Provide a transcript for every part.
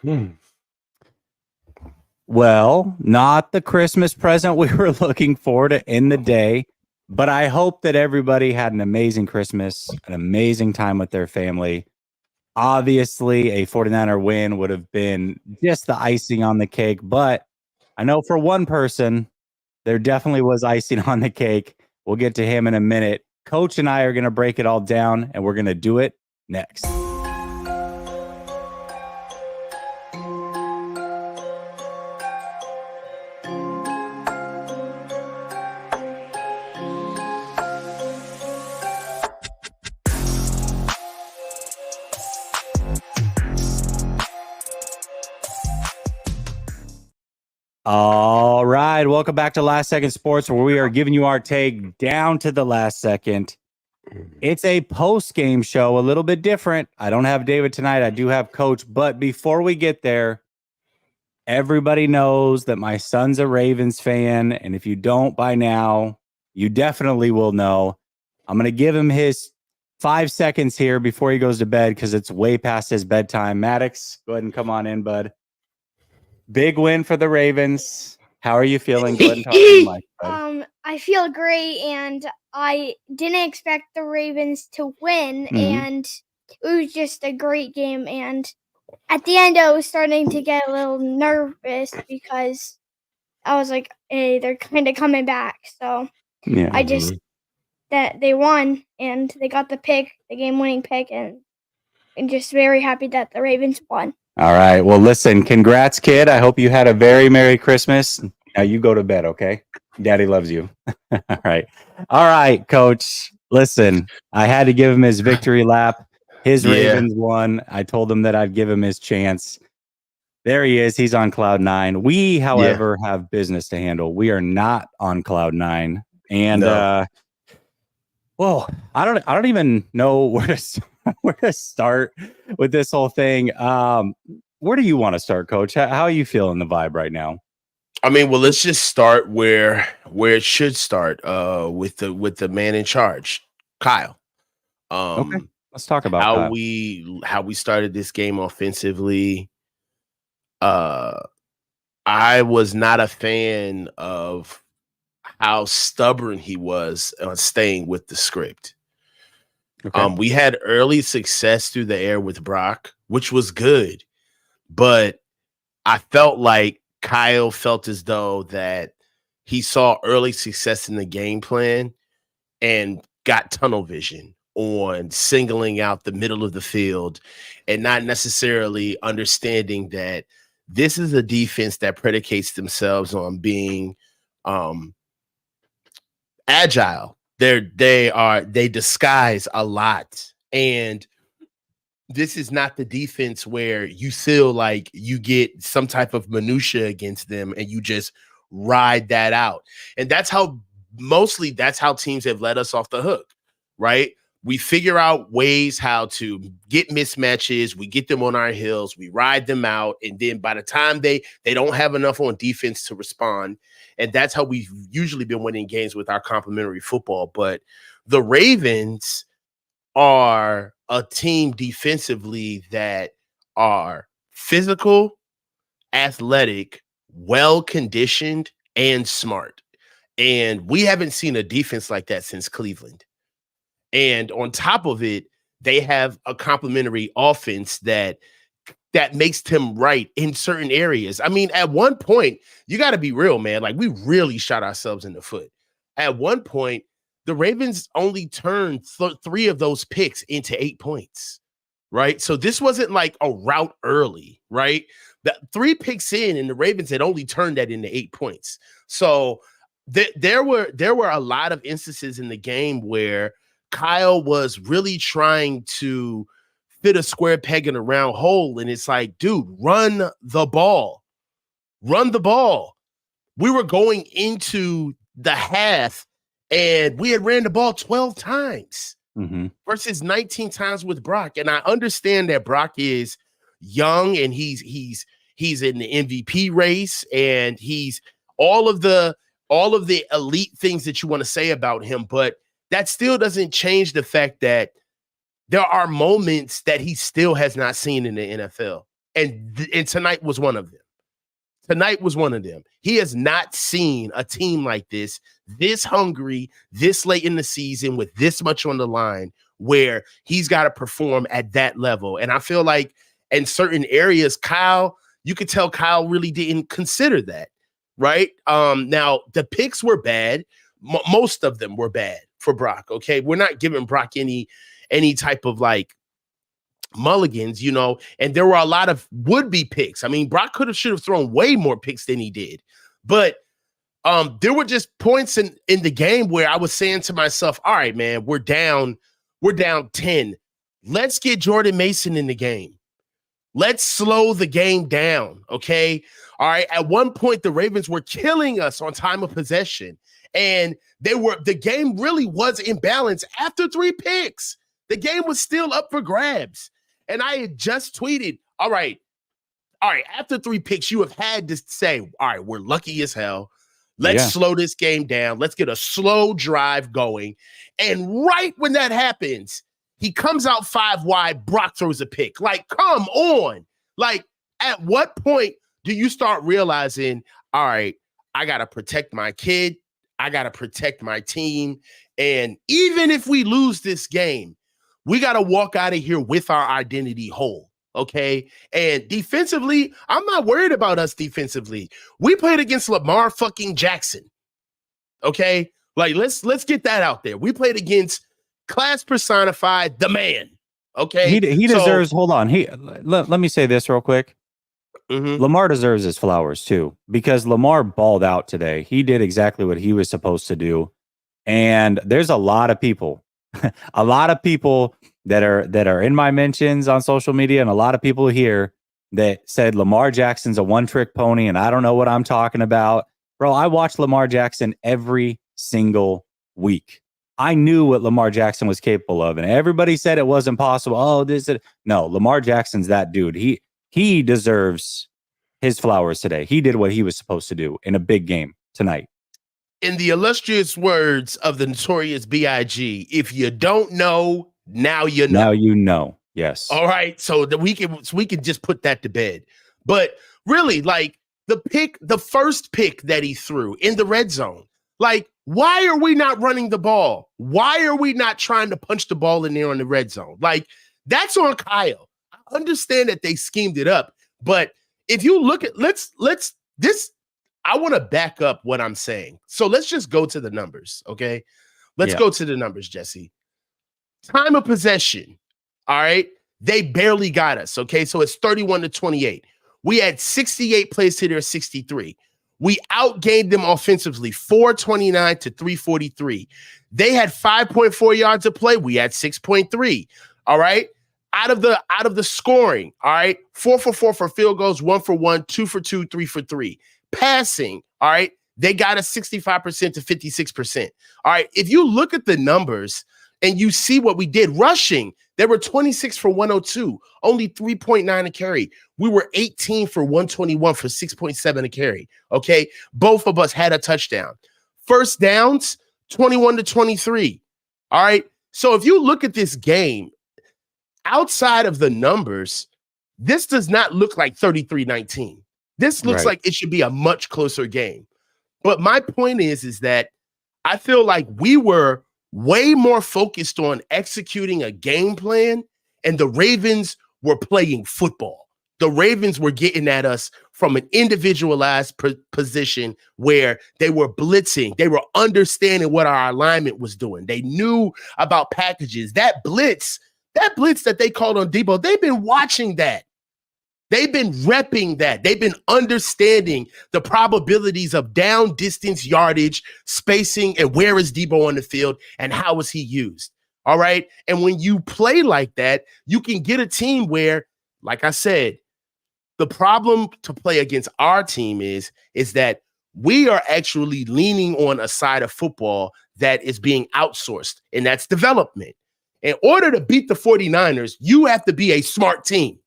Hmm. Well, not the Christmas present we were looking for to end the day, but I hope that everybody had an amazing Christmas, an amazing time with their family. Obviously, a 49er win would have been just the icing on the cake, but I know for one person, there definitely was icing on the cake. We'll get to him in a minute. Coach and I are going to break it all down, and we're going to do it next. All right. Welcome back to Last Second Sports, where we are giving you our take down to the last second. It's a post-game show, a little bit different. I don't have David tonight. I do have Coach. But before we get there, everybody knows that my son's a Ravens fan. And if you don't by now, you definitely will know. I'm going to give him his 5 seconds here before he goes to bed because it's way past his bedtime. Maddox, go ahead and come on in, bud. Big win for the Ravens. How are you feeling? Go ahead and talk to the mic, bud. I feel great, and I didn't expect the Ravens to win, and it was just a great game. And at the end, I was starting to get a little nervous because I was like, "Hey, they're kind of coming back." So Yeah. I just that they won and they got the pick, the game-winning pick, and just very happy that the Ravens won. All right. Well, listen, congrats, kid. I hope you had a very Merry Christmas. Now you go to bed, okay? Daddy loves you. All right. All right, Coach. Listen, I had to give him his victory lap. His Ravens won. I told him that I'd give him his chance. There he is. He's on cloud nine. We, however, have business to handle. We are not on cloud nine. And well, I don't even know where to start with this whole thing. Where do you want to start, Coach? How are you feeling the vibe right now? I mean, well, let's just start where it should start. With the man in charge, Kyle. Okay, let's talk about how Kyle. we started this game offensively. I was not a fan of how stubborn he was on staying with the script. Okay. We had early success through the air with Brock, which was good, but I felt like Kyle felt as though that he saw early success in the game plan and got tunnel vision on singling out the middle of the field and not necessarily understanding that this is a defense that predicates themselves on being agile. They disguise a lot, and this is not the defense where you feel like you get some type of minutia against them and you just ride that out. And that's how teams have let us off the hook, right? We figure out ways how to get mismatches. We get them on our heels. We ride them out. And then by the time they don't have enough on defense to respond. And that's how we've usually been winning games with our complementary football. But the Ravens are a team defensively that are physical, athletic, well-conditioned, and smart. And we haven't seen a defense like that since Cleveland. And on top of it, they have a complementary offense that makes them right in certain areas. I mean, at one point, you got to be real, man. Like, we really shot ourselves in the foot. At one point, the Ravens only turned 3 of those picks into 8 points, right? So this wasn't like a route early, right? The 3 picks in, and the Ravens had only turned that into 8 points. So there were a lot of instances in the game where Kyle was really trying to fit a square peg in a round hole, and it's like, dude, run the ball. Run the ball. We were going into the half, and we had ran the ball 12 times versus 19 times with Brock. And I understand that Brock is young and he's in the MVP race, and he's all of the elite things that you want to say about him, but that still doesn't change the fact that there are moments that he still has not seen in the NFL. And tonight was one of them. Tonight was one of them. He has not seen a team like this hungry, this late in the season with this much on the line, where he's got to perform at that level. And I feel like in certain areas, you could tell Kyle really didn't consider that, right? Now, the picks were bad. Most of them were bad for Brock, okay? We're not giving Brock any type of like mulligans, and there were a lot of would-be picks. I mean, Brock should have thrown way more picks than he did. But there were just points in the game where I was saying to myself, all right, man, we're down 10. Let's get Jordan Mason in the game. Let's slow the game down, okay? All right, at one point, the Ravens were killing us on time of possession, and the game really was in balance after 3 picks. The game was still up for grabs. And I had just tweeted, all right, after 3 picks, you have had to say, all right, we're lucky as hell. Let's slow this game down. Let's get a slow drive going. And right when that happens, he comes out 5 wide, Brock throws a pick. Like, come on. Like, at what point do you start realizing, all right, I got to protect my kid. I got to protect my team. And even if we lose this game, we got to walk out of here with our identity whole, okay? And defensively, I'm not worried about us defensively. We played against Lamar fucking Jackson, okay? Like, let's get that out there. We played against class personified, the man, okay? He deserves, hold on. Let me say this real quick. Mm-hmm. Lamar deserves his flowers too, because Lamar balled out today. He did exactly what he was supposed to do. And there's a lot of people that are in my mentions on social media, and a lot of people here that said Lamar Jackson's a one-trick pony and I don't know what I'm talking about. Bro, I watched Lamar Jackson every single week. I knew what Lamar Jackson was capable of, and everybody said it wasn't possible. No, Lamar Jackson's that dude. He deserves his flowers today. He did what he was supposed to do in a big game tonight. In the illustrious words of the notorious B.I.G., if you don't know, now you know. Now you know. Yes. All right. So that we can just put that to bed. But really, like the first pick that he threw in the red zone, like, why are we not running the ball? Why are we not trying to punch the ball in there on the red zone? Like, that's on Kyle. I understand that they schemed it up, but if you look at I want to back up what I'm saying. So let's just go to the numbers, okay? Let's go to the numbers, Jesse. Time of possession, all right? They barely got us, okay? So it's 31-28. We had 68 plays to their 63. We outgained them offensively, 429-343. They had 5.4 yards of play. We had 6.3, all right? Out of the scoring, all right? 4 for 4 for field goals, 1 for 1, 2 for 2, 3 for 3. Passing, all right, they got us 65% to 56%. All right, if you look at the numbers and you see what we did, rushing, they were 26 for 102, only 3.9 a carry. We were 18 for 121 for 6.7 a carry, okay? Both of us had a touchdown. First downs, 21-23, all right? So if you look at this game, outside of the numbers, this does not look like 33-19. This looks like it should be a much closer game. But my point is that I feel like we were way more focused on executing a game plan, and the Ravens were playing football. The Ravens were getting at us from an individualized position where they were blitzing. They were understanding what our alignment was doing. They knew about packages. That blitz that they called on Debo, they've been watching that. They've been repping that. They've been understanding the probabilities of down distance, yardage, spacing, and where is Debo on the field and how is he used. All right. And when you play like that, you can get a team where, like I said, the problem to play against our team is that we are actually leaning on a side of football that is being outsourced, and that's development. In order to beat the 49ers, you have to be a smart team.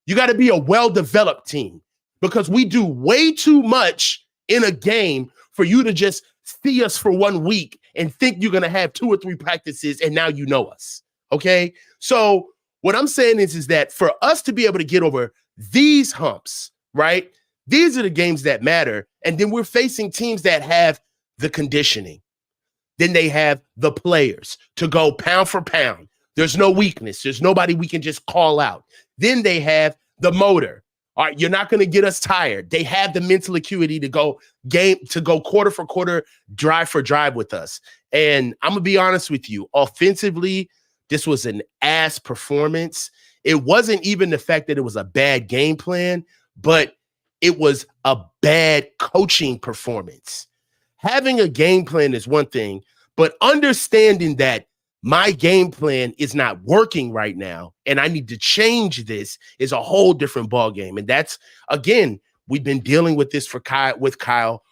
You got to be a well-developed team, because we do way too much in a game for you to just see us for 1 week and think you're going to have 2 or 3 practices and now you know us, okay? So what I'm saying is that for us to be able to get over these humps, right? These are the games that matter. And then we're facing teams that have the conditioning. Then they have the players to go pound for pound. There's no weakness. There's nobody we can just call out. Then they have the motor. All right, you're not going to get us tired. They have the mental acuity to go quarter for quarter, drive for drive with us. And I'm going to be honest with you, offensively, this was an ass performance. It wasn't even the fact that it was a bad game plan, but it was a bad coaching performance. Having a game plan is one thing, but understanding that my game plan is not working right now and I need to change this is a whole different ballgame. And that's, again, we've been dealing with this with Kyle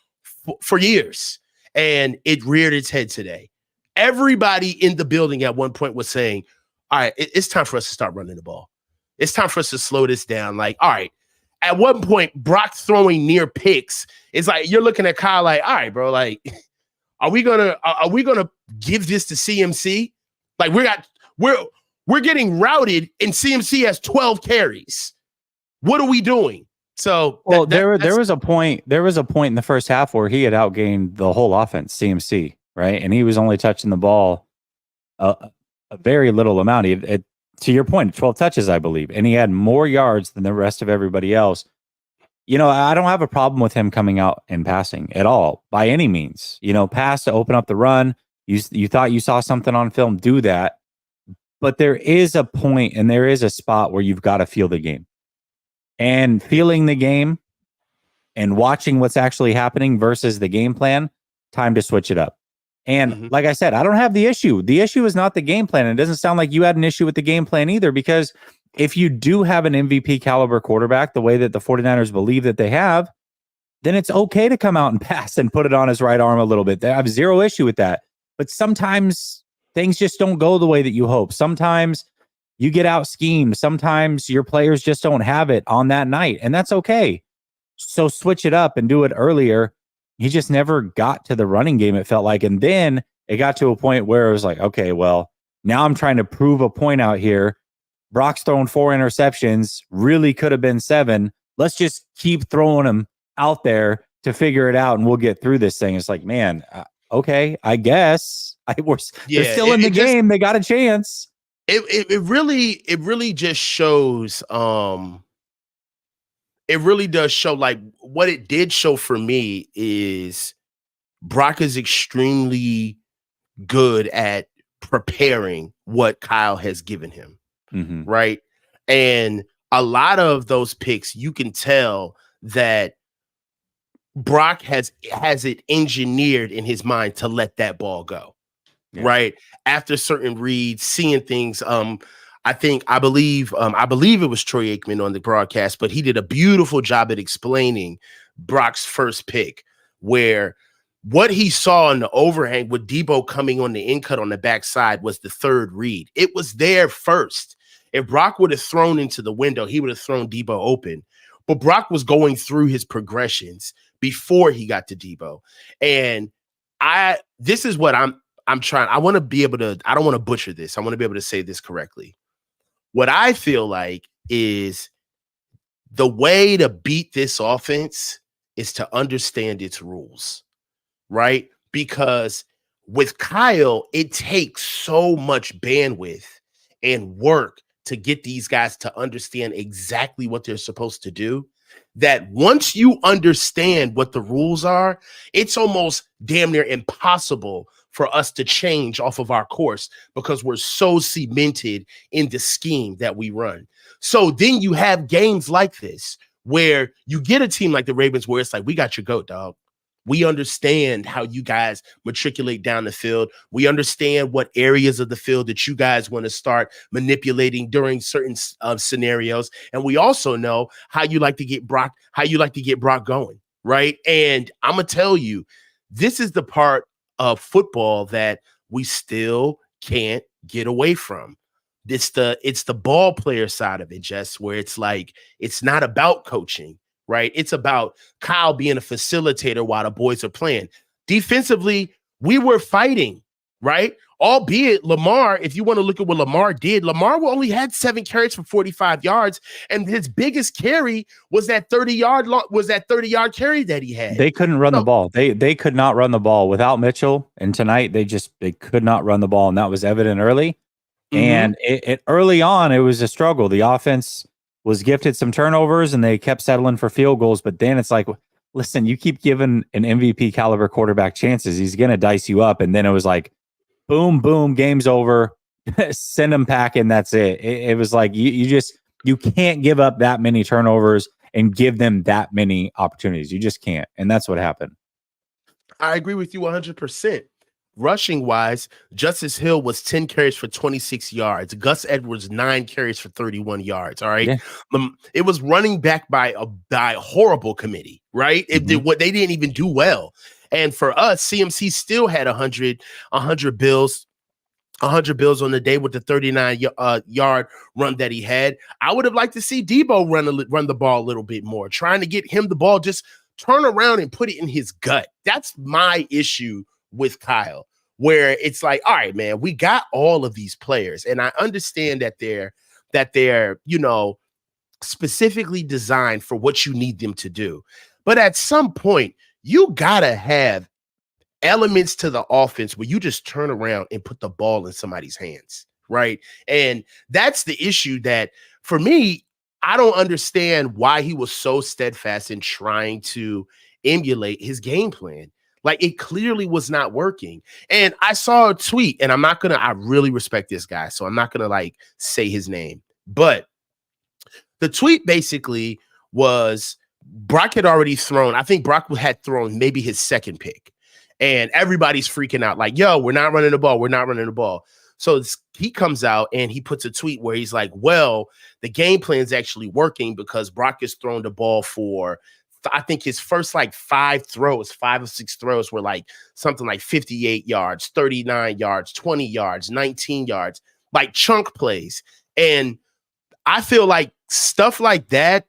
for years, and it reared its head today. Everybody in the building at one point was saying, all right, it's time for us to start running the ball. It's time for us to slow this down. Like, all right, at one point, Brock throwing near picks, it's like you're looking at Kyle like, all right, bro, like, are we gonna give this to CMC? Like, we're getting routed, and CMC has 12 carries. What are we doing? So, well, there was a point in the first half where he had outgained the whole offense, CMC, right? And he was only touching the ball a very little amount. To your point, 12 touches, I believe, and he had more yards than the rest of everybody else. You know, I don't have a problem with him coming out and passing at all, by any means. You know, pass to open up the run. You thought you saw something on film, do that. But there is a point and there is a spot where you've got to feel the game. And feeling the game and watching what's actually happening versus the game plan, time to switch it up. And like I said, I don't have the issue. The issue is not the game plan. It doesn't sound like you had an issue with the game plan either, because if you do have an MVP caliber quarterback, the way that the 49ers believe that they have, then it's okay to come out and pass and put it on his right arm a little bit. I have zero issue with that. But sometimes things just don't go the way that you hope. Sometimes you get out schemed. Sometimes your players just don't have it on that night, and that's okay. So switch it up and do it earlier. He just never got to the running game, it felt like. And then it got to a point where it was like, okay, well, now I'm trying to prove a point out here. Brock's thrown 4 interceptions, really could have been 7. Let's just keep throwing them out there to figure it out, and we'll get through this thing. It's like, man, okay, I guess. They're still in the game. They got a chance. It really just shows. It really does show, like, what it did show for me is Brock is extremely good at preparing what Kyle has given him. Right. And a lot of those picks, you can tell that Brock has it engineered in his mind to let that ball go. Yeah. Right. After certain reads, seeing things. I believe it was Troy Aikman on the broadcast, but he did a beautiful job at explaining Brock's first pick, where what he saw in the overhang with Debo coming on the in cut on the backside was the third read. It was there first. If Brock would have thrown into the window, he would have thrown Debo open. But Brock was going through his progressions before he got to Debo. And this is what I'm trying. I want to be able to, I don't want to butcher this. I want to be able to say this correctly. What I feel like is the way to beat this offense is to understand its rules, right? Because with Kyle, it takes so much bandwidth and work to get these guys to understand exactly what they're supposed to do, that once you understand what the rules are, it's almost damn near impossible for us to change off of our course, because we're so cemented in the scheme that we run. So then you have games like this where you get a team like the Ravens where it's like, we got your goat, dog. We understand how you guys matriculate down the field. We understand what areas of the field that you guys want to start manipulating during certain scenarios. And we also know how you like to get Brock going, right? And I'm going to tell you, this is the part of football that we still can't get away from. It's the ball player side of it, Jess, where it's like, it's not about coaching, right? It's about Kyle being a facilitator while the boys are playing. Defensively, we were fighting. right? Albeit Lamar, if you want to look at what Lamar did, Lamar only had 7 carries for 45 yards, and his biggest carry was that 30-yard carry that he had. They couldn't run the ball. They could not run the ball without Mitchell. And tonight they could not run the ball, and that was evident early. And it early on, it was a struggle. The offense was gifted some turnovers, and they kept settling for field goals. But then it's like, listen, you keep giving an MVP caliber quarterback chances, he's going to dice you up. And then it was like, boom, boom, game's over. Send him packing. That's it. It was like you can't give up that many turnovers and give them that many opportunities. You just can't. And that's what happened. I agree with you 100%. Rushing wise, Justice Hill was 10 carries for 26 yards. Gus Edwards, 9 carries for 31 yards. All right. Yeah. It was running back by a horrible committee, right? They didn't even do well. And for us, CMC still had 100 bills on the day with the 39-yard run that he had. I would have liked to see Debo run the ball a little bit more, trying to get him the ball, just turn around and put it in his gut. That's my issue with Kyle, where it's like, all right, man, we got all of these players, and I understand that they're specifically designed for what you need them to do. But at some point, you gotta have elements to the offense where you just turn around and put the ball in somebody's hands, right? And that's the issue that, for me, I don't understand why he was so steadfast in trying to emulate his game plan. Like, it clearly was not working. And I saw a tweet, and I really respect this guy, so I'm not gonna say his name. But the tweet basically was Brock had already thrown, I think Brock had thrown maybe his second pick. And everybody's freaking out, like, yo, we're not running the ball. We're not running the ball. So he comes out and he puts a tweet where he's like, well, the game plan is actually working because Brock has thrown the ball for, I think his first 5 or 6 throws were something like 58 yards, 39 yards, 20 yards, 19 yards, like chunk plays. And I feel like stuff like that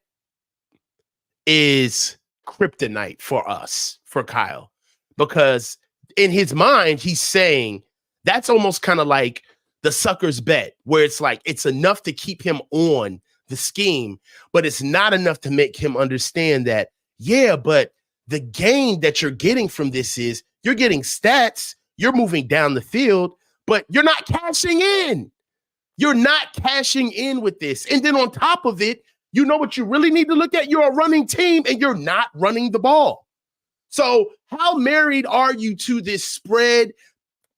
is kryptonite for us, for Kyle, because in his mind, he's saying that's almost kind of like the sucker's bet, where it's like, it's enough to keep him on the scheme, but it's not enough to make him understand that, yeah, but the gain that you're getting from this is you're getting stats, you're moving down the field, but you're not cashing in. You're not cashing in with this. And then on top of it, you know what you really need to look at? You're a running team and you're not running the ball. So how married are you to this spread,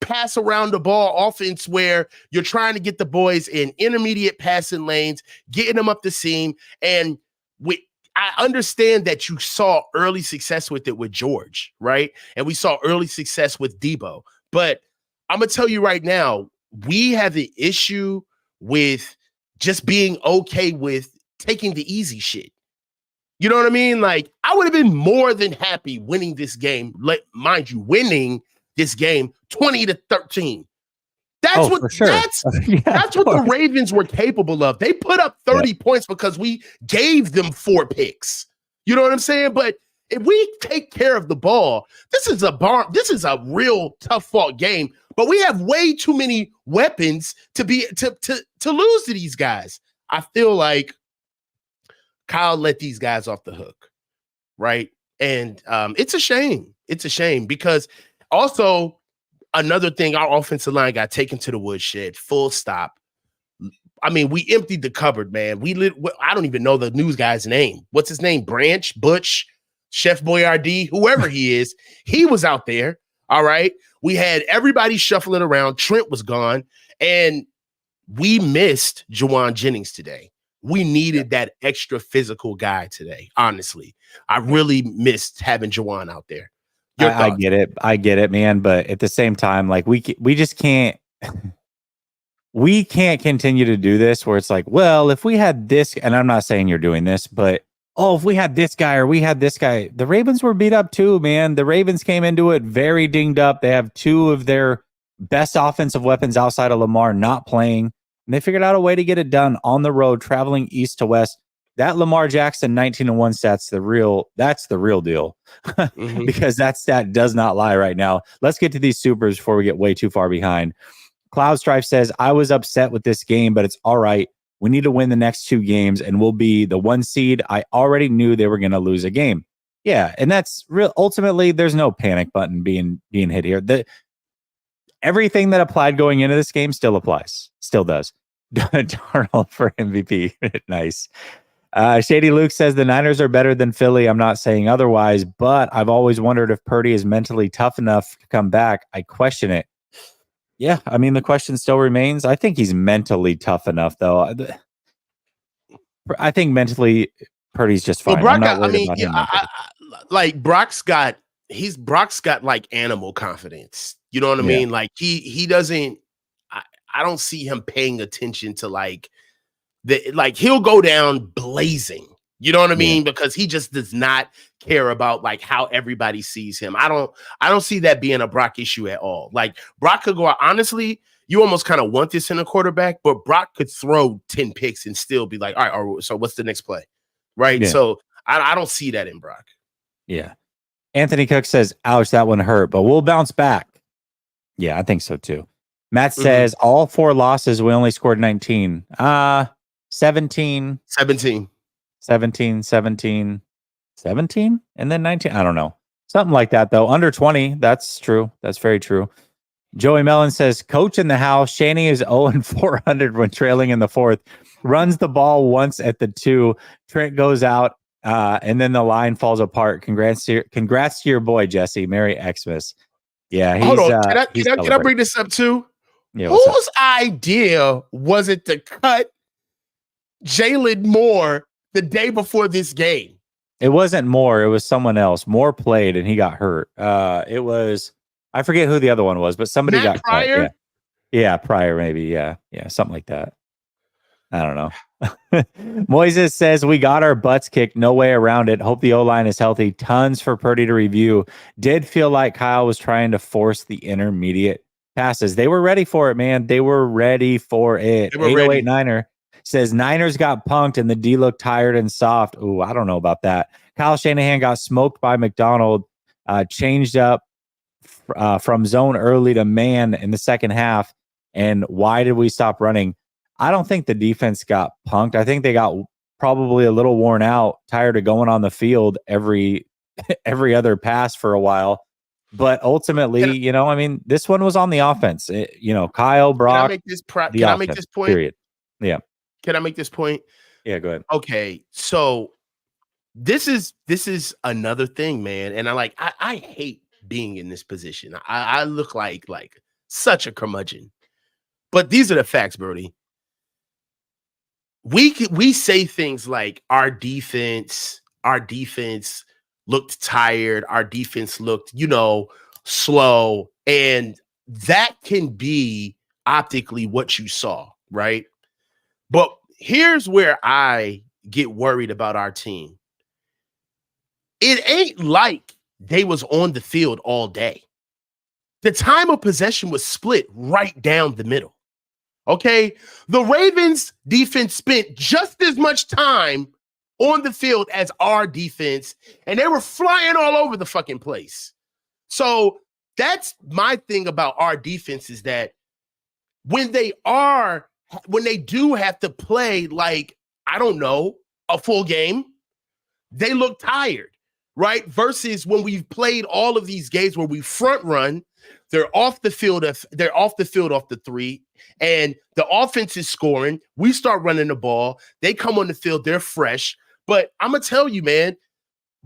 pass around the ball offense where you're trying to get the boys in intermediate passing lanes, getting them up the seam? And I understand that you saw early success with it with George, right? And we saw early success with Debo. But I'm going to tell you right now, we have the issue with just being okay with taking the easy shit. You know what I mean? Like, I would have been more than happy winning this game. Mind you, winning this game 20-13. That's what that's what the Ravens were capable of. They put up 30 points because we gave them 4 picks. You know what I'm saying? But if we take care of the ball, this is a real tough fought game. But we have way too many weapons to lose to these guys. I feel like Kyle let these guys off the hook, right? And it's a shame. It's a shame because also, another thing, our offensive line got taken to the woodshed, full stop. I mean, we emptied the cupboard, man. I don't even know the news guy's name. What's his name? Branch, Butch, Chef Boyardee, whoever he is. He was out there, all right? We had everybody shuffling around. Trent was gone, and we missed Juwan Jennings today. We needed that extra physical guy today, honestly. I really missed having Juwan out there. I get it, man. But at the same time, like we just can't, we can't continue to do this where it's like, well, if we had this, and I'm not saying you're doing this, but if we had this guy or we had this guy, the Ravens were beat up too, man. The Ravens came into it very dinged up. They have 2 of their best offensive weapons outside of Lamar not playing. And they figured out a way to get it done on the road, traveling east to west. that Lamar Jackson 19-1 stat's that's the real deal. Because that stat does not lie right now. Let's get to these supers before we get way too far behind. Cloud Strife says, I was upset with this game, but it's all right. We need to win the next 2 games and we'll be the 1 seed. I already knew they were going to lose a game. Yeah, and that's real. Ultimately, there's no panic button being hit here. Everything that applied going into this game still applies. Still does. Darnold for MVP. Nice. Shady Luke says the Niners are better than Philly. I'm not saying otherwise, but I've always wondered if Purdy is mentally tough enough to come back. I question it. Yeah, I mean, the question still remains. I think he's mentally tough enough, though. I think mentally Purdy's just fine. Well, Brock, I'm not worried about him. Like Brock's got like animal confidence. You know what I mean? Like he doesn't. I don't see him paying attention to like he'll go down blazing. You know what I mean? Because he just does not care about like how everybody sees him. I don't see that being a Brock issue at all. Like Brock could go out. Honestly, you almost kind of want this in a quarterback, but Brock could throw 10 picks and still be like, all right, so what's the next play? Right. Yeah. So I don't see that in Brock. Yeah. Anthony Cook says, ouch, that one hurt, but we'll bounce back. Yeah, I think so too. Matt says all 4 losses, we only scored 19. 17, and then 19. I don't know. Something like that, though. Under 20. That's true. That's very true. Joey Mellon says, coach in the house. Shaney is 0-400 when trailing in the 4th. Runs the ball once at the 2. Trent goes out, and then the line falls apart. Congrats to your boy, Jesse. Merry Xmas. Yeah. Hold on. Can I bring this up too? Yeah, whose idea was it to cut Jalen Moore the day before this game? It wasn't Moore. It was someone else. Moore played and he got hurt. It was, I forget who the other one was, but somebody got Pryor? cut. Yeah, Pryor maybe. Yeah, something like that. I don't know. Moises says, we got our butts kicked. No way around it. Hope the O-line is healthy. Tons for Purdy to review. Did feel like Kyle was trying to force the intermediate passes. They were ready for it, man. They were ready for it. 808 Niner says Niners got punked and the D looked tired and soft. Ooh, I don't know about that. Kyle Shanahan got smoked by McDonald, changed up from zone early to man in the second half. And why did we stop running? I don't think the defense got punked. I think they got probably a little worn out, tired of going on the field every other pass for a while. But ultimately, I mean, this one was on the offense. Kyle, Brock. Can I make this point? Period. Yeah. Can I make this point? Yeah, go ahead. Okay, so this is another thing, man. And I hate being in this position. I look like such a curmudgeon. But these are the facts, Brody. We say things like our defense looked tired. Our defense looked, slow. And that can be optically what you saw, right? But here's where I get worried about our team. It ain't like they was on the field all day. The time of possession was split right down the middle. Okay? The Ravens defense spent just as much time on the field as our defense, and they were flying all over the fucking place. So that's my thing about our defense is that when they do have to play a full game, they look tired, right? Versus when we've played all of these games where we front run, they're off the field off the 3, and the offense is scoring. We start running the ball. They come on the field, they're fresh. But I'm going to tell you, man,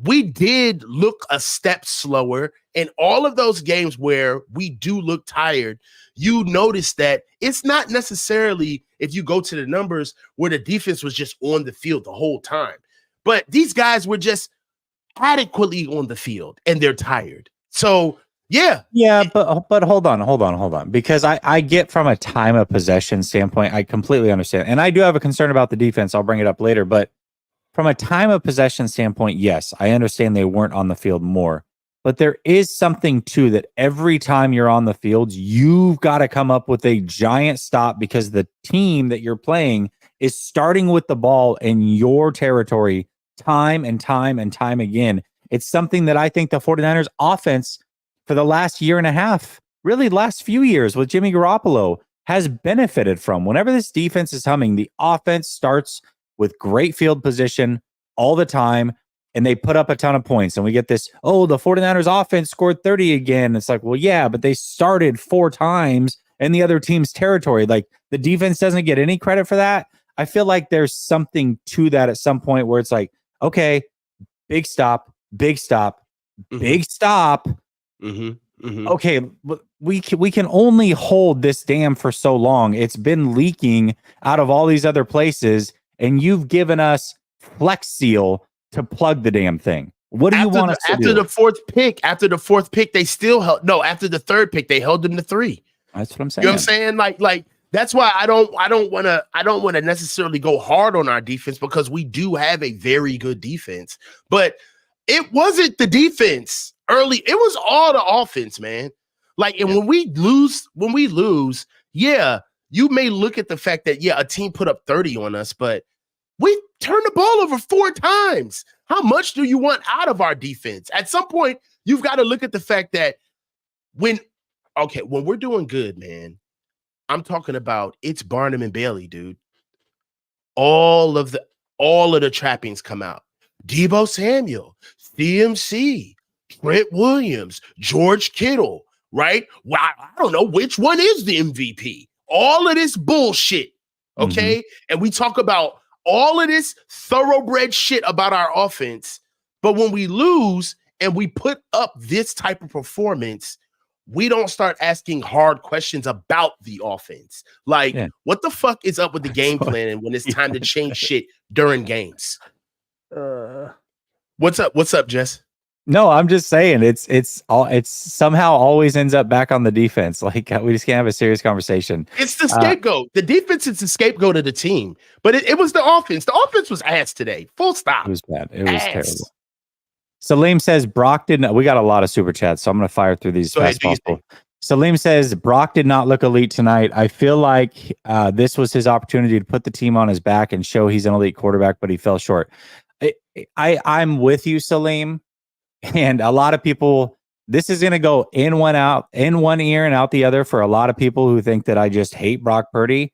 we did look a step slower. In all of those games where we do look tired, you notice that it's not necessarily, if you go to the numbers, where the defense was just on the field the whole time. But these guys were just adequately on the field, and they're tired. So, yeah. Yeah, but hold on. Because I get from a time of possession standpoint, I completely understand. And I do have a concern about the defense. I'll bring it up later. But from a time of possession standpoint, yes, I understand they weren't on the field more. But there is something too that every time you're on the field, you've got to come up with a giant stop because the team that you're playing is starting with the ball in your territory time and time and time again. It's something that I think the 49ers offense for the last year and a half, really last few years with Jimmy Garoppolo, has benefited from. Whenever this defense is humming, the offense starts with great field position all the time, and they put up a ton of points. And we get this, oh, the 49ers offense scored 30 again. It's like, well, yeah, but they started 4 times in the other team's territory. Like, the defense doesn't get any credit for that. I feel like there's something to that at some point where it's like, okay, big stop, big stop, big stop. Okay, we can only hold this dam for so long. It's been leaking out of all these other places, and you've given us Flex Seal to plug the damn thing. What do you want us to do? After the fourth pick, they still held. No, after the third pick, they held them to 3. That's what I'm saying. You know what I'm saying? Like that's why I don't want to necessarily go hard on our defense, because we do have a very good defense. But it wasn't the defense early. It was all the offense, man. Like, and when we lose, yeah, you may look at the fact that, yeah, a team put up 30 on us, but we turned the ball over 4 times. How much do you want out of our defense? At some point, you've got to look at the fact that when we're doing good, man, I'm talking about it's Barnum and Bailey, dude. All of the trappings come out. Deebo Samuel, CMC, Trent Williams, George Kittle, right? Well, I don't know which one is the MVP. All of this bullshit, okay? And we talk about all of this thoroughbred shit about our offense, but when we lose and we put up this type of performance, we don't start asking hard questions about the offense. Like, what the fuck is up with the game plan and when it's time to change shit during games? What's up, Jess? No, I'm just saying it's somehow always ends up back on the defense. Like, we just can't have a serious conversation. It's the scapegoat. The defense is the scapegoat of the team, but it was the offense. The offense was ass today. Full stop. It was bad. It was terrible. Salim says Brock didn't. We got a lot of super chats, so I'm going to fire through these as fast as possible. Salim says Brock did not look elite tonight. I feel like this was his opportunity to put the team on his back and show he's an elite quarterback, but he fell short. I'm with you, Salim. And a lot of people, this is going to go in one ear and out the other for a lot of people who think that I just hate Brock Purdy.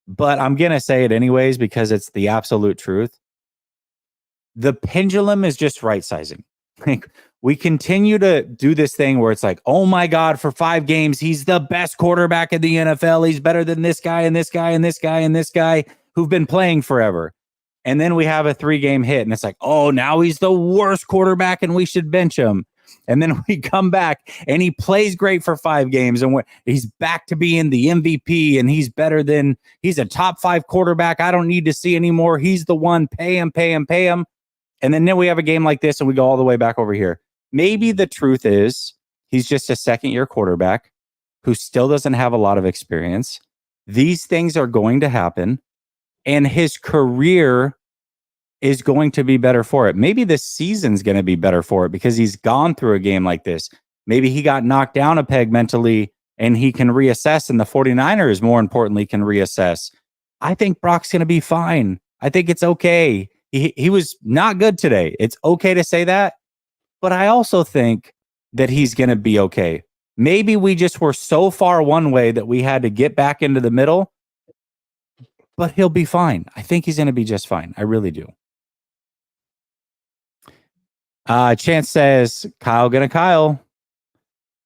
But I'm going to say it anyways because it's the absolute truth. The pendulum is just right sizing. Like, we continue to do this thing where it's like, oh my God, for 5 games, he's the best quarterback in the NFL. He's better than this guy and this guy and this guy and this guy who've been playing forever. And then we have a 3-game hit and it's like, oh, now he's the worst quarterback and we should bench him. And then we come back and he plays great for 5 games and he's back to being the MVP and he's a top 5 quarterback. I don't need to see anymore. He's the one. Pay him. And then we have a game like this and we go all the way back over here. Maybe the truth is he's just a second-year quarterback who still doesn't have a lot of experience. These things are going to happen. And his career is going to be better for it. Maybe this season's going to be better for it because he's gone through a game like this. Maybe he got knocked down a peg mentally and he can reassess, and the 49ers, more importantly, can reassess. I think Brock's going to be fine. I think it's okay. He was not good today. It's okay to say that. But I also think that he's going to be okay. Maybe we just were so far one way that we had to get back into the middle. But he'll be fine. I think he's going to be just fine. I really do. Chance says, Kyle gonna Kyle.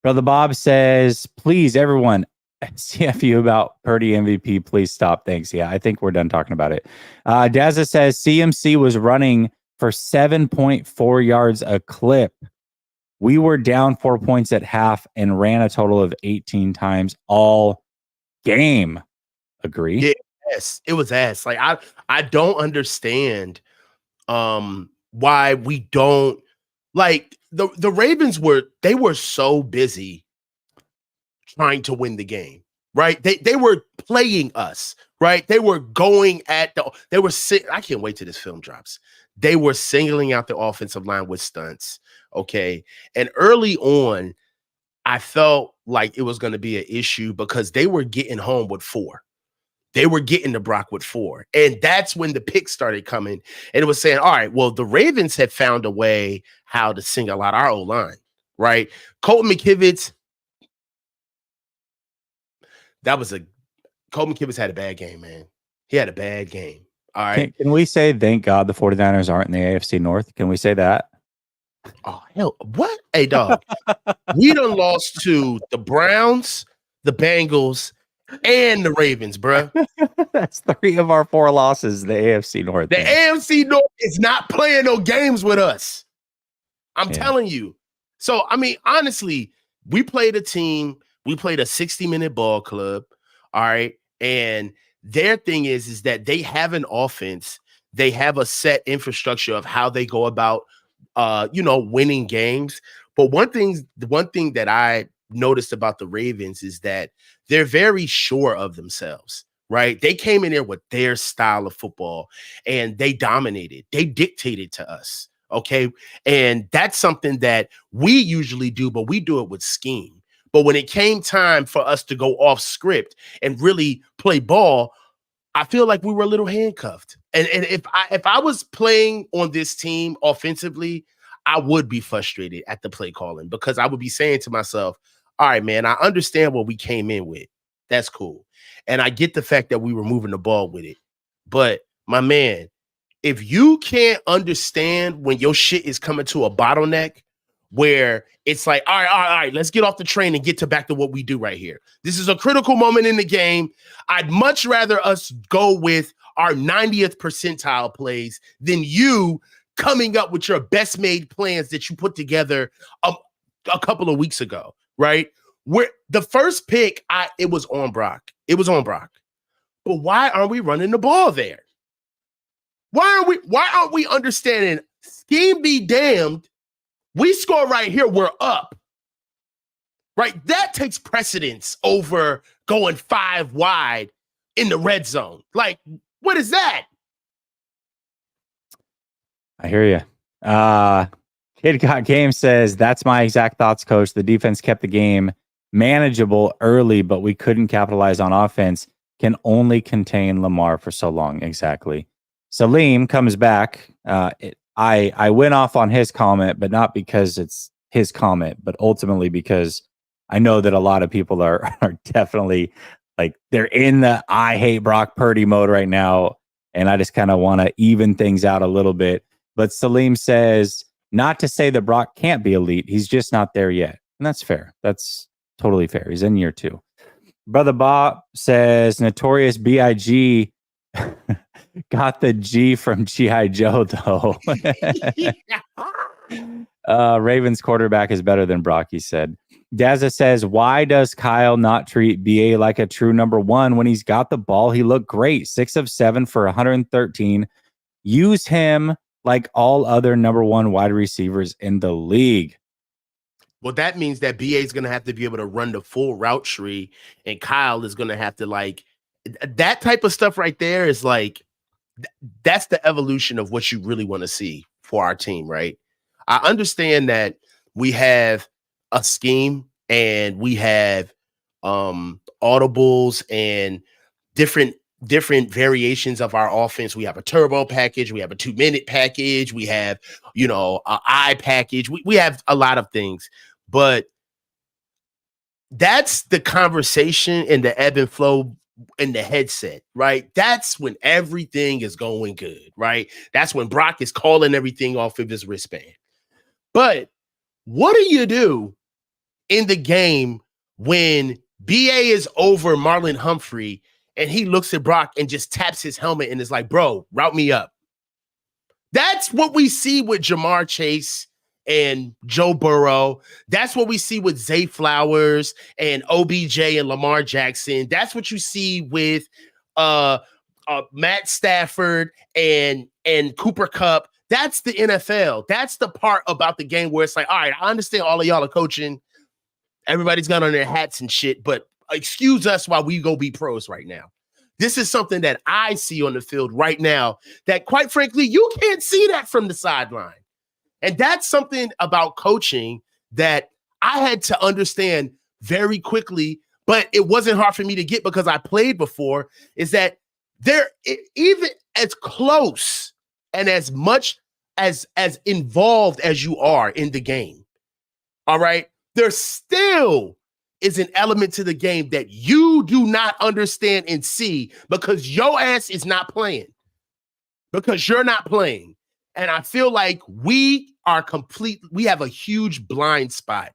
Brother Bob says, please, everyone, CFU about Purdy MVP. Please stop. Thanks. Yeah, I think we're done talking about it. Dazza says, CMC was running for 7.4 yards a clip. We were down 4 points at half and ran a total of 18 times all game. Agree? Yeah. Yes, it was ass. Like, I don't understand why we don't, like, the Ravens were so busy trying to win the game, right? They were playing us, right? They were going at I can't wait till this film drops. They were singling out the offensive line with stunts, okay? And early on, I felt like it was going to be an issue because they were getting home with 4. they were getting to Brock with 4. And that's when the picks started coming. And it was saying, all right, well, the Ravens had found a way how to single out our O-line, right? Colton McKivitz, Colton McKivitz had a bad game, man. He had a bad game. All right. Can we say, thank God the 49ers aren't in the AFC North? Can we say that? Oh, hell. What? Hey, dog. We done lost to the Browns, the Bengals, and the Ravens, bro. That's 3 of our 4 losses, the AFC North. The AFC North is not playing no games with us. I'm telling you. So, I mean, honestly, we played a team. We played a 60-minute ball club. All right. And their thing is that they have an offense. They have a set infrastructure of how they go about, winning games. But one thing that I noticed about the Ravens is that they're very sure of themselves, right? They came in there with their style of football and they dominated. They dictated to us. Okay. And that's something that we usually do, but we do it with scheme. But when it came time for us to go off script and really play ball, I feel like we were a little handcuffed. And if I was playing on this team offensively, I would be frustrated at the play calling because I would be saying to myself, all right, man, I understand what we came in with. That's cool. And I get the fact that we were moving the ball with it. But my man, if you can't understand when your shit is coming to a bottleneck where it's like, all right, let's get off the train and get back to what we do right here. This is a critical moment in the game. I'd much rather us go with our 90th percentile plays than you coming up with your best made plans that you put together a couple of weeks ago, right? Where the first pick, it was on Brock. It was on Brock. But why aren't we running the ball there? Why aren't we understanding scheme be damned? We score right here, we're up. Right? That takes precedence over going 5 wide in the red zone. Like, what is that? I hear you. Kid Got Game says, that's my exact thoughts, coach. The defense kept the game manageable early, but we couldn't capitalize on offense. Can only contain Lamar for so long. Exactly. Salim comes back. I went off on his comment, but not because it's his comment, but ultimately because I know that a lot of people are definitely like, they're in the I hate Brock Purdy mode right now. And I just kind of want to even things out a little bit. But Salim says, not to say that Brock can't be elite. He's just not there yet. And that's fair. That's totally fair. He's in year 2. Brother Bob says, Notorious B.I.G. got the G from G.I. Joe, though. Ravens quarterback is better than Brock, he said. Dazza says, why does Kyle not treat B.A. like a true number 1 when he's got the ball? He looked great. 6 of 7 for 113. Use him like all other number 1 wide receivers in the league. Well, that means that BA is going to have to be able to run the full route tree, and Kyle is going to have to, like, that type of stuff right there is like, that's the evolution of what you really want to see for our team, right? I understand that we have a scheme and we have audibles and different variations of our offense. We have a turbo package, we have a 2-minute package, we have, an I package. We have a lot of things, but that's the conversation and the ebb and flow in the headset, right? That's when everything is going good, right? That's when Brock is calling everything off of his wristband. But what do you do in the game when BA is over Marlon Humphrey and he looks at Brock and just taps his helmet and is like, bro, route me up? That's what we see with Jamar Chase and Joe Burrow. That's what we see with Zay Flowers and OBJ and Lamar Jackson. That's what you see with Matt Stafford and Cooper Kupp. That's the NFL. That's the part about the game where it's like, all right, I understand all of y'all are coaching. Everybody's got on their hats and shit, but excuse us while we go be pros right now. This is something that I see on the field right now that, quite frankly, you can't see that from the sideline. And that's something about coaching that I had to understand very quickly but it wasn't hard for me to get because I played before, is that even as close and as much as involved as you are in the game, all right, there still is an element to the game that you do not understand and see because your ass is not playing, because you're not playing. And I feel like we have a huge blind spot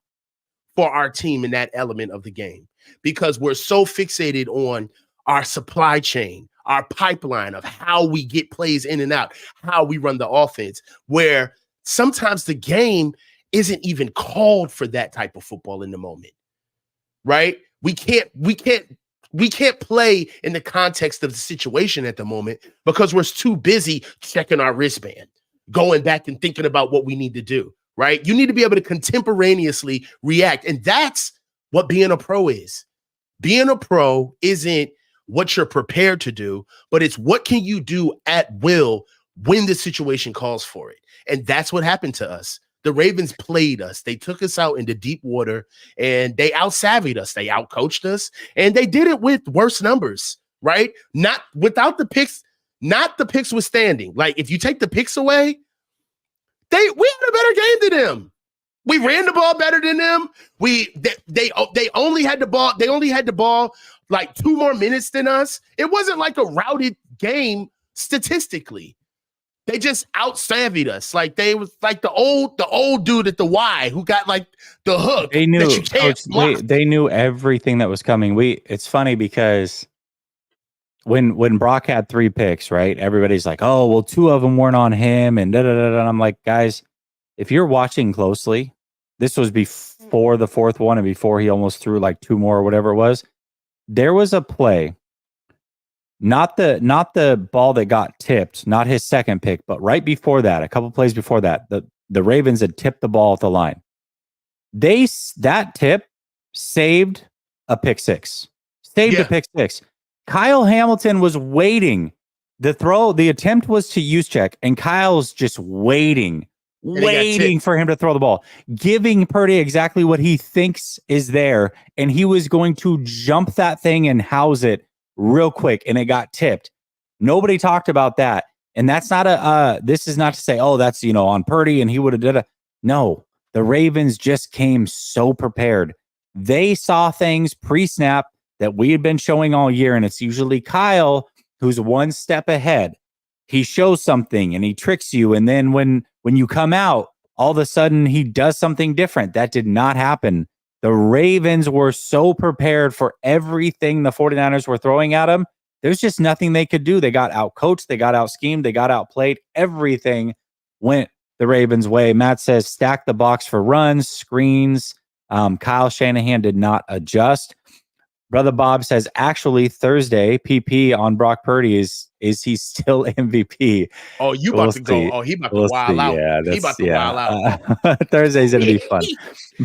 for our team in that element of the game because we're so fixated on our supply chain, our pipeline of how we get plays in and out, how we run the offense, where sometimes the game isn't even called for that type of football in the moment, right? We can't play in the context of the situation at the moment because we're too busy checking our wristband, going back and thinking about what we need to do, right? You need to be able to contemporaneously react. And that's what being a pro is. Being a pro isn't what you're prepared to do, but it's what can you do at will when the situation calls for it. And that's what happened to us. The Ravens played us. They took us out into deep water and they out-savvied us. They out-coached us and they did it with worse numbers, right? Not without the picks, not the picks withstanding. Like if you take the picks away, we had a better game than them. We ran the ball better than them. They only had the ball. They only had the ball like 2 more minutes than us. It wasn't like a routed game statistically. They just out-savvied us. Like they was like the old dude at the Y who got like the hook. They knew, that you can't block. they knew everything that was coming. It's funny because when Brock had 3 picks, right? Everybody's like, oh, well, 2 of them weren't on him, and da da da. And I'm like, guys, if you're watching closely, this was before the 4th one and before he almost threw like 2 more or whatever it was. There was a play. Not the ball that got tipped, not his second pick, but right before that, a couple plays before that, the Ravens had tipped the ball at the line. That tip saved a pick 6. A pick 6. Kyle Hamilton was waiting. The attempt was to use check, and Kyle's just waiting for him to throw the ball, giving Purdy exactly what he thinks is there, and he was going to jump that thing and house it real quick, and it got tipped. Nobody talked about that. And that's not this is not to say, oh, that's, on Purdy and he would have did it. No, the Ravens just came so prepared. They saw things pre-snap that we had been showing all year. And it's usually Kyle who's one step ahead. He shows something and he tricks you. And then when you come out, all of a sudden he does something different. That did not happen. The Ravens were so prepared for everything the 49ers were throwing at them. There's just nothing they could do. They got out-coached. They got out-schemed. They got outplayed. Everything went the Ravens' way. Matt says, stack the box for runs, screens. Kyle Shanahan did not adjust. Brother Bob says, actually, Thursday, PP on Brock Purdy is he still MVP? Oh, you about to go. Oh, he about to wild out. Yeah, he about to wild out. Thursday's going to be fun.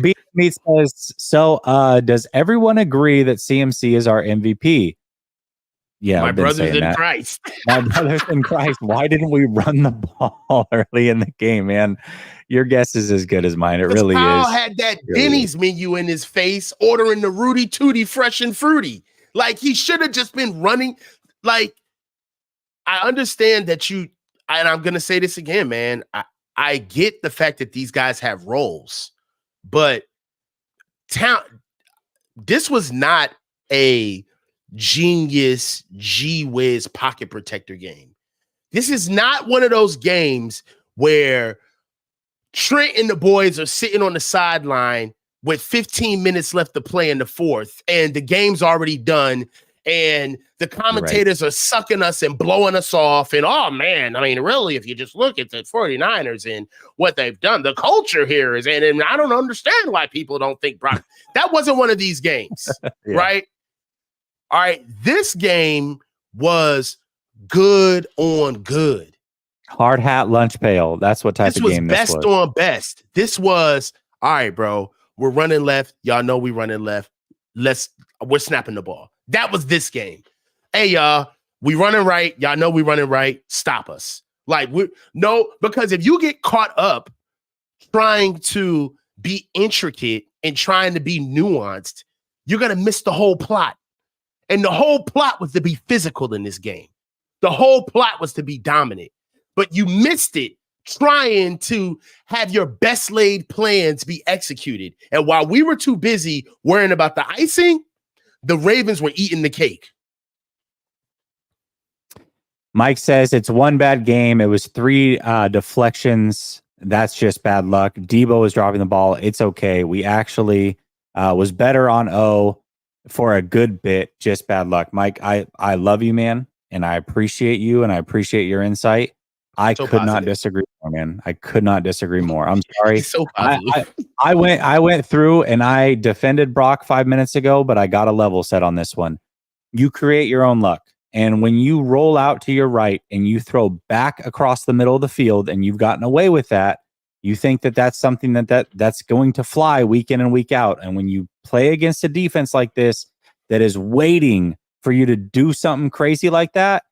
B Meat says, so does everyone agree that CMC is our MVP? Yeah, my brothers in Christ. My brothers in Christ. Why didn't we run the ball early in the game, man? Your guess is as good as mine. It really Kyle is. had that Denny's menu in his face, ordering the Rudy Tooty fresh and fruity. Like he should have just been running. Like I understand that and I'm gonna say this again, man. I get the fact that these guys have roles, but this was not a genius G-Wiz pocket protector game. This is not one of those games where Trent and the boys are sitting on the sideline with 15 minutes left to play in the 4th, and the game's already done, and the commentators are sucking us and blowing us off. And, oh, man, I mean, really, if you just look at the 49ers and what they've done, the culture here is, and I don't understand why people don't think Brock. That wasn't one of these games, right? All right, this game was good on good. Hard hat, lunch pail. That's what type of game this was. Best on best. This was, all right, bro, we're running left. Y'all know we running left. We're snapping the ball. That was this game. Hey, y'all, we running right. Y'all know we running right. Stop us. Like, because if you get caught up trying to be intricate and trying to be nuanced, you're going to miss the whole plot. And the whole plot was to be physical in this game. The whole plot was to be dominant. But you missed it trying to have your best laid plans be executed. And while we were too busy worrying about the icing, the Ravens were eating the cake. Mike says it's one bad game. It was 3 deflections. That's just bad luck. Debo was dropping the ball. It's okay. We actually was better on O for a good bit. Just bad luck. Mike, I love you, man, and I appreciate you, and I appreciate your insight. I could not disagree more, man. I could not disagree more. I'm sorry. So positive. I went through and I defended Brock 5 minutes ago, but I got a level set on this one. You create your own luck. And when you roll out to your right and you throw back across the middle of the field and you've gotten away with that, you think that that's something that's going to fly week in and week out. And when you play against a defense like this that is waiting for you to do something crazy like that,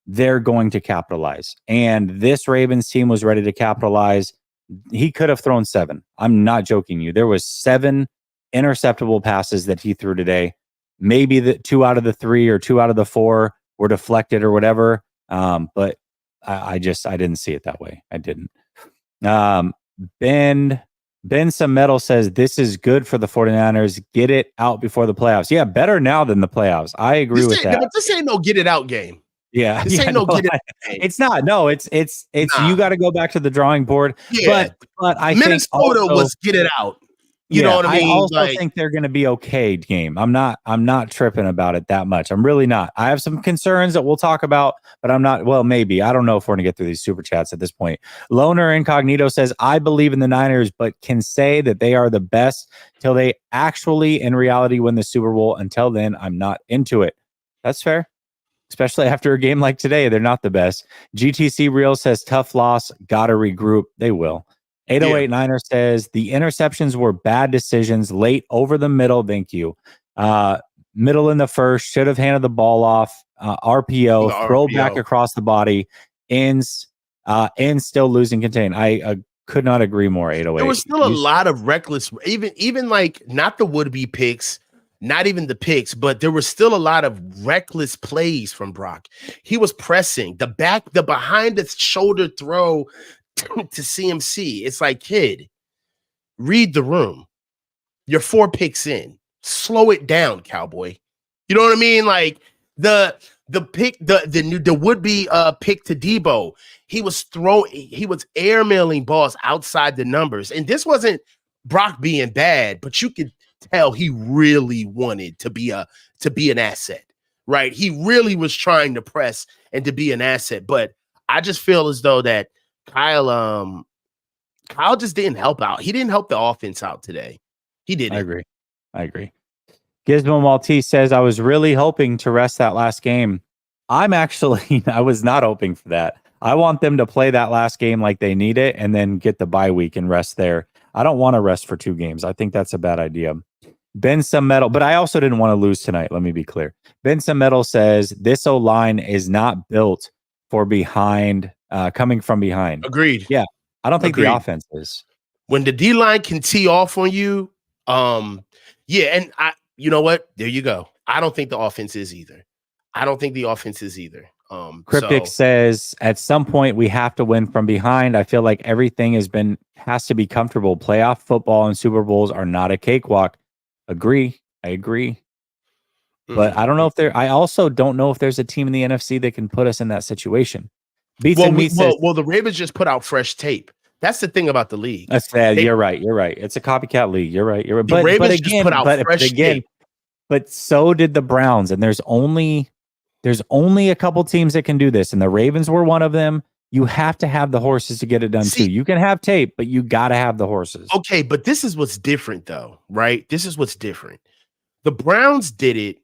they're going to capitalize. And this Ravens team was ready to capitalize. He could have thrown 7. I'm not joking you. There was 7 interceptable passes that he threw today. Maybe the 2 out of the 3 or 2 out of the 4 were deflected or whatever. But I didn't see it that way. I didn't. Ben Some Metal says this is good for the 49ers. Get it out before the playoffs. Yeah, better now than the playoffs. I agree with that. But this ain't no get it out game. Yeah, this ain't no get it out game. It's not. No, it's nah. You got to go back to the drawing board. Yeah, but I Minnesota think also, was get it out. You know what I mean? I also think they're going to be okay game. I'm not tripping about it that much. I'm really not. I have some concerns that we'll talk about, but I'm not. Well, maybe. I don't know if we're going to get through these super chats at this point. Loner Incognito says, I believe in the Niners, but can say that they are the best till they actually, in reality, win the Super Bowl. Until then, I'm not into it. That's fair. Especially after a game like today, they're not the best. GTC Real says, tough loss. Got to regroup. They will. 808 Niner says the interceptions were bad decisions late over the middle. Thank you. Middle in the first, should have handed the ball off. RPO, throw back across the body, ends, and still losing contain. I could not agree more. 808. There was still a lot of reckless, even like not the would-be picks, not even the picks, but there was still a lot of reckless plays from Brock. He was pressing the behind the shoulder throw to CMC. It's like, kid, read the room. You're 4 picks in. Slow it down, cowboy. You know what I mean? Like the pick, the would-be pick to Debo. He was airmailing balls outside the numbers. And this wasn't Brock being bad, but you could tell he really wanted to be an asset, right? He really was trying to press and to be an asset. But I just feel as though that Kyle just didn't help out. He didn't help the offense out today. He didn't. I agree. Gizmo Maltese says, I was really hoping to rest that last game. I was not hoping for that. I want them to play that last game like they need it and then get the bye week and rest there. I don't want to rest for 2 games. I think that's a bad idea. Ben Some Metal, but I also didn't want to lose tonight. Let me be clear. Ben Some Metal says this O-line is not built for coming from behind. Agreed. Yeah. I don't think the offense is. When the D-line can tee off on you, and you know what? There you go. I don't think the offense is either. Cryptic says at some point we have to win from behind. I feel like everything has to be comfortable. Playoff football and Super Bowls are not a cakewalk. I agree. But I don't know I also don't know if there's a team in the NFC that can put us in that situation. Well, the Ravens just put out fresh tape. That's the thing about the league. That's bad. You're right. It's a copycat league. You're right. The Ravens just put out fresh tape. But so did the Browns, and there's only a couple teams that can do this, and the Ravens were one of them. You have to have the horses to get it done too. You can have tape, but you got to have the horses. Okay, but this is what's different, though, right? This is what's different. The Browns did it,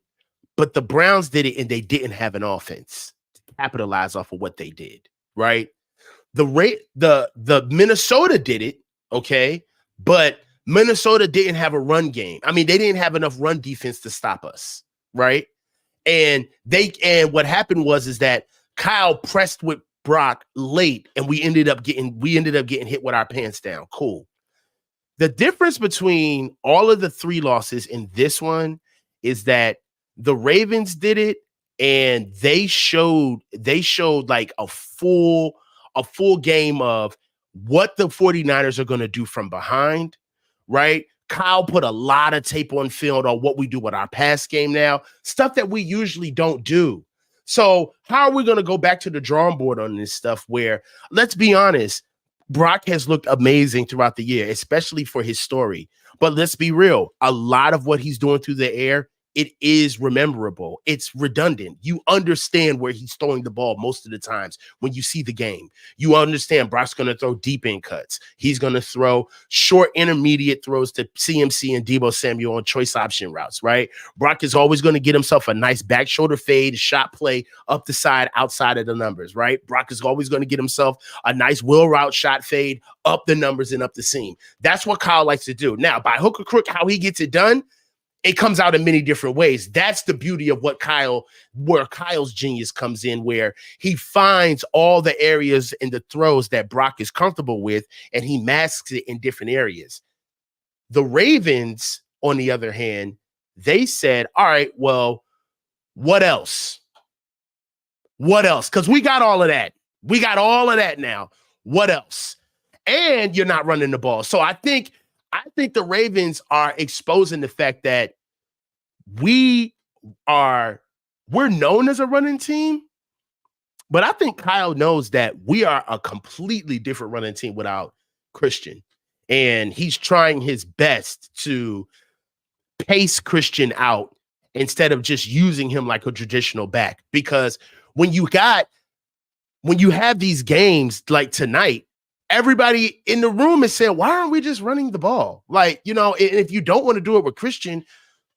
but the Browns did it, and they didn't have an offense to capitalize off of what they did, right? The Minnesota did it, okay, but Minnesota didn't have a run game. I mean, they didn't have enough run defense to stop us, right? And what happened was that Kyle pressed with Brock late, and we ended up getting hit with our pants down. Cool. The difference between all of the 3 losses in this one is that the Ravens did it, and they showed like a full game of what the 49ers are going to do from behind, right? Kyle put a lot of tape on film on what we do with our pass game now, stuff that we usually don't do. So how are we going to go back to the drawing board on this stuff where, let's be honest, Brock has looked amazing throughout the year, especially for his story. But let's be real, a lot of what he's doing through the air, it is rememberable. It's redundant. You understand where he's throwing the ball most of the times when you see the game. You understand Brock's going to throw deep in cuts. He's going to throw short intermediate throws to CMC and Deebo Samuel on choice option routes, right? Brock is always going to get himself a nice back shoulder fade, shot play up the side, outside of the numbers, right? Brock is always going to get himself a nice wheel route shot fade up the numbers and up the seam. That's what Kyle likes to do. Now, by hook or crook, how he gets it done, it comes out in many different ways. That's the beauty of where Kyle's genius comes in, where he finds all the areas in the throws that Brock is comfortable with, and he masks it in different areas. The Ravens, on the other hand, they said, all right, well, what else? What else? Because we got all of that. We got all of that now. What else? And you're not running the ball. So I think the Ravens are exposing the fact that we're known as a running team, but I think Kyle knows that we are a completely different running team without Christian. And he's trying his best to pace Christian out instead of just using him like a traditional back. Because when you have these games like tonight, everybody in the room is saying, why aren't we just running the ball? Like, and if you don't want to do it with Christian,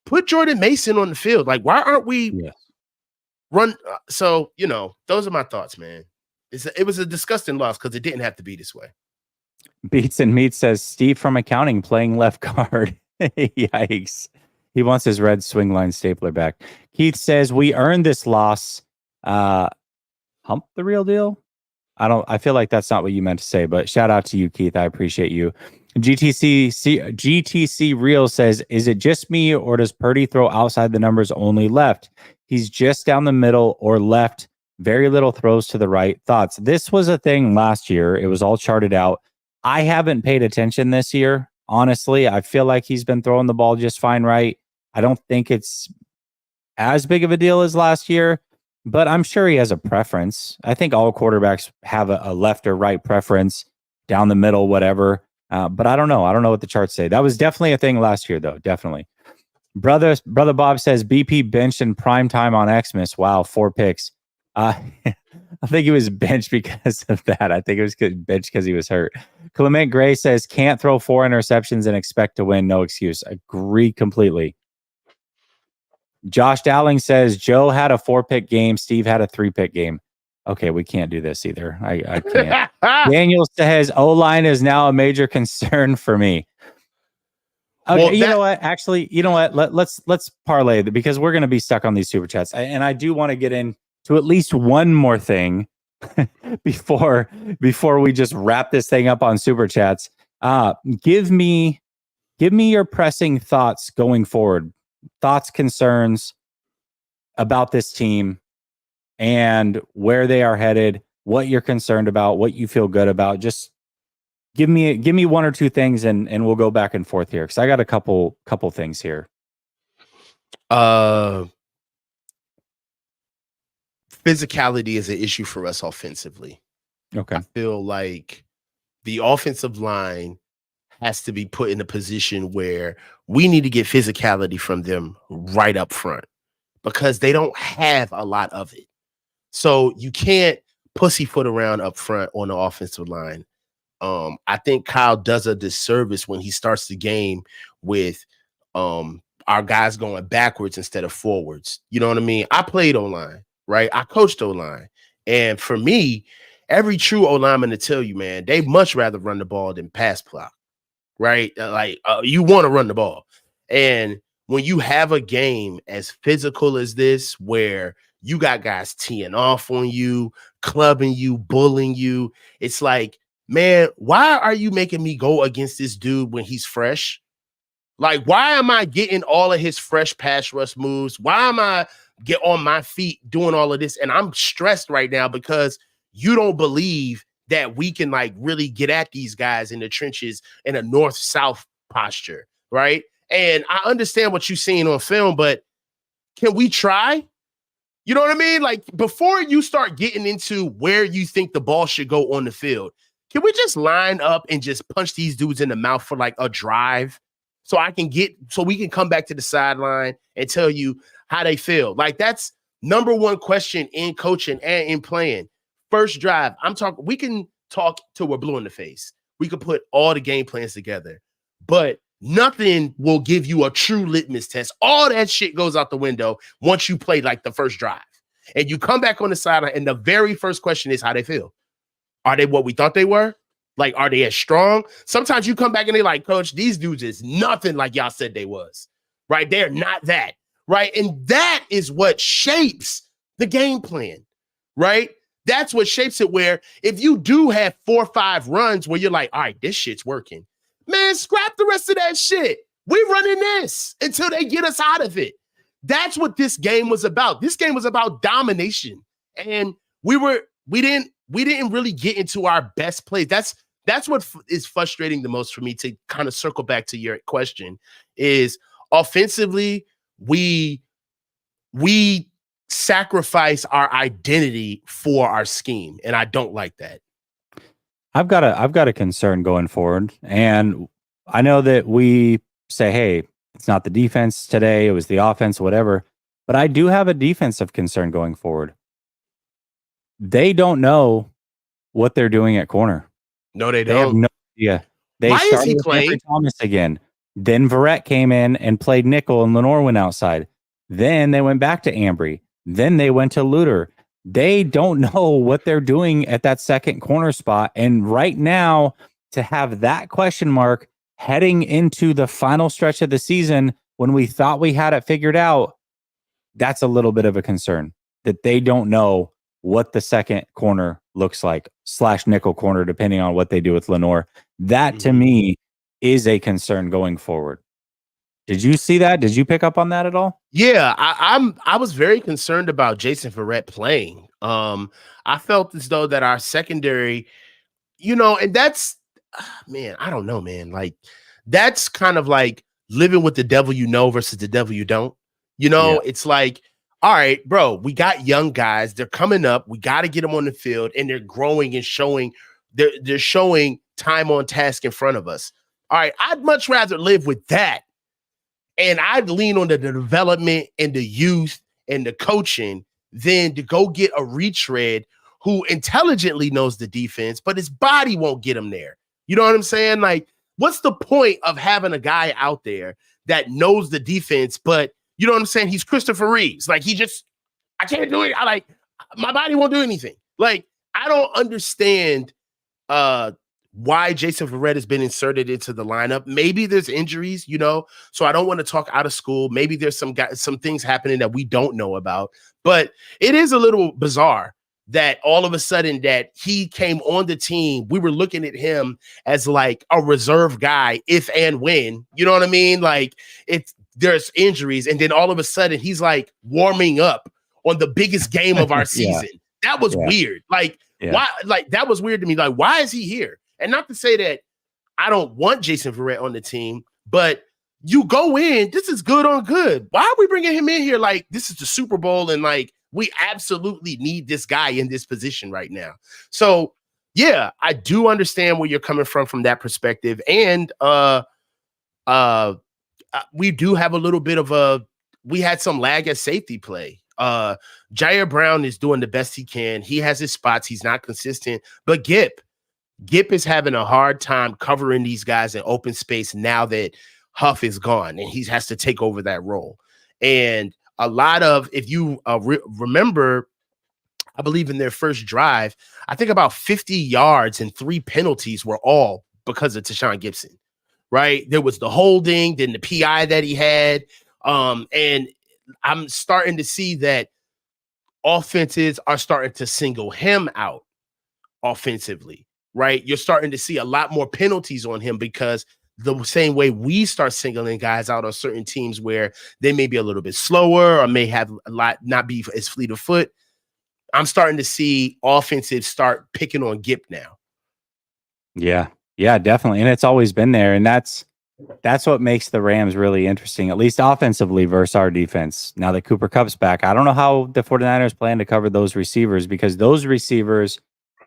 put Jordan Mason on the field. Like, why aren't we run? So, those are my thoughts, man. It was a disgusting loss because it didn't have to be this way. Beats and Meat says, Steve from accounting playing left guard. Yikes. He wants his red swing line stapler back. Keith says, we earned this loss. Hump the real deal? I feel like that's not what you meant to say, but shout out to you, Keith. I appreciate you. GTC Real says, is it just me or does Purdy throw outside the numbers only left? He's just down the middle or left. Very little throws to the right. Thoughts? This was a thing last year. It was all charted out. I haven't paid attention this year. Honestly, I feel like he's been throwing the ball just fine, right? I don't think it's as big of a deal as last year. But I'm sure he has a preference. I think all quarterbacks have a left or right preference, down the middle, whatever. But I don't know. I don't know what the charts say. That was definitely a thing last year, though. Definitely. Brother Bob says BP benched in prime time on Xmas. Wow, 4 picks. I think he was benched because of that. I think it was benched because he was hurt. Clement Gray says can't throw 4 interceptions and expect to win. No excuse. Agree completely. Josh Dowling says Joe had a 4-pick game. Steve had a 3-pick game. Okay, we can't do this either. I can't. Daniel says O-line is now a major concern for me. Okay, well, you know what? Actually, you know what? Let's parlay that because we're going to be stuck on these super chats, and I do want to get into at least one more thing before we just wrap this thing up on super chats. Give me your pressing thoughts going forward. Thoughts, concerns about this team and where they are headed, what you're concerned about, what you feel good about. Just give me 1 or 2 things and we'll go back and forth here because I got a couple things here. Physicality is an issue for us offensively. Okay. I feel like the offensive line has to be put in a position where we need to get physicality from them right up front because they don't have a lot of it. So you can't pussyfoot around up front on the offensive line. I think Kyle does a disservice when he starts the game with our guys going backwards instead of forwards. You know what I mean? I played O-line, right? I coached O-line. And for me, every true O-lineman to tell you, man, they much rather run the ball than pass block. Right? You want to run the ball. And when you have a game as physical as this, where you got guys teeing off on you, clubbing you, bullying you, it's like, man, why are you making me go against this dude when he's fresh? Like, why am I getting all of his fresh pass rush moves? Why am I get on my feet doing all of this? And I'm stressed right now because you don't believe that we can like really get at these guys in the trenches in a north-south posture, right? And I understand what you're seeing on film, but can we try? You know what I mean? Like, before you start getting into where you think the ball should go on the field, can we just line up and just punch these dudes in the mouth for like a drive so we can come back to the sideline and tell you how they feel? Like, that's number one question in coaching and in playing. First drive, we can talk till we're blue in the face. We can put all the game plans together, but nothing will give you a true litmus test. All that shit goes out the window once you play like the first drive. And you come back on the sideline, and the very first question is how they feel. Are they what we thought they were? Like, are they as strong? Sometimes you come back and they're like, Coach, these dudes is nothing like y'all said they was. Right? They're not that. Right? And that is what shapes the game plan. Right? That's what shapes it, where if you do have 4 or 5 runs where you're like, all right, this shit's working. Man, scrap the rest of that shit. We running this until they get us out of it. That's what this game was about. This game was about domination. And we didn't really get into our best plays. That's what is frustrating the most for me, to kind of circle back to your question, is offensively, we sacrifice our identity for our scheme. And I don't like that. I've got a concern going forward, and I know that we say, hey, it's not the defense today, it was the offense, whatever, but I do have a defensive concern going forward. They don't know what they're doing at corner. No, they They have don't. no idea. They Why is started he with playing? Ambry Thomas again. Then Verrett came in and played nickel, and Lenore went outside. Then they went back to Ambry. Then they went to Luter. They don't know what they're doing at that second corner spot. And right now, to have that question mark heading into the final stretch of the season when we thought we had it figured out, that's a little bit of a concern, that they don't know what the second corner looks like, / nickel corner, depending on what they do with Lenore. That to me is a concern going forward. Did you see that? Did you pick up on that at all? Yeah, I was very concerned about Jason Verrett playing. I felt as though that our secondary, and that's, man, I don't know, man. Like, that's kind of like living with the devil versus the devil you don't. Yeah. It's like, all right, bro, we got young guys. They're coming up. We got to get them on the field, and they're growing and showing. They're showing time on task in front of us. All right, I'd much rather live with that. And I'd lean on the development and the youth and the coaching than to go get a retread who intelligently knows the defense, but his body won't get him there. You know what I'm saying? Like, what's the point of having a guy out there that knows the defense, but you know what I'm saying? He's Christopher Reeves. Like, I can't do it. My body won't do anything. Like, I don't understand why Jason Verrett has been inserted into the lineup. Maybe there's injuries, so I don't want to talk out of school. Maybe there's some things happening that we don't know about, but it is a little bizarre that all of a sudden that he came on the team. We were looking at him as like a reserve guy, if and when, you know what I mean? Like, there's injuries, and then all of a sudden he's like warming up on the biggest game of our season. That was weird. Like, why? Like, that was weird to me. Like, why is he here? And not to say that I don't want Jason Verrett on the team, but you go in, this is good on good. Why are we bringing him in here? Like, this is the Super Bowl, and like, we absolutely need this guy in this position right now. So yeah, I do understand where you're coming from that perspective. And we do have a little bit of we had some lag at safety play. Jair Brown is doing the best he can. He has his spots. He's not consistent, but Gip is having a hard time covering these guys in open space now that Huff is gone, and he has to take over that role. And a lot of, if you remember, I believe in their first drive, I think about 50 yards and 3 penalties were all because of Tashawn Gibson, right? There was the holding, then the PI that he had. And I'm starting to see that offenses are starting to single him out offensively. Right, you're starting to see a lot more penalties on him because the same way we start singling guys out on certain teams where they may be a little bit slower or may have a lot not be as fleet of foot. I'm starting to see offensive start picking on Gip now. Yeah, definitely. And it's always been there. And that's what makes the Rams really interesting, at least offensively versus our defense. Now that Cooper Kupp's back, I don't know how the 49ers plan to cover those receivers, because those receivers,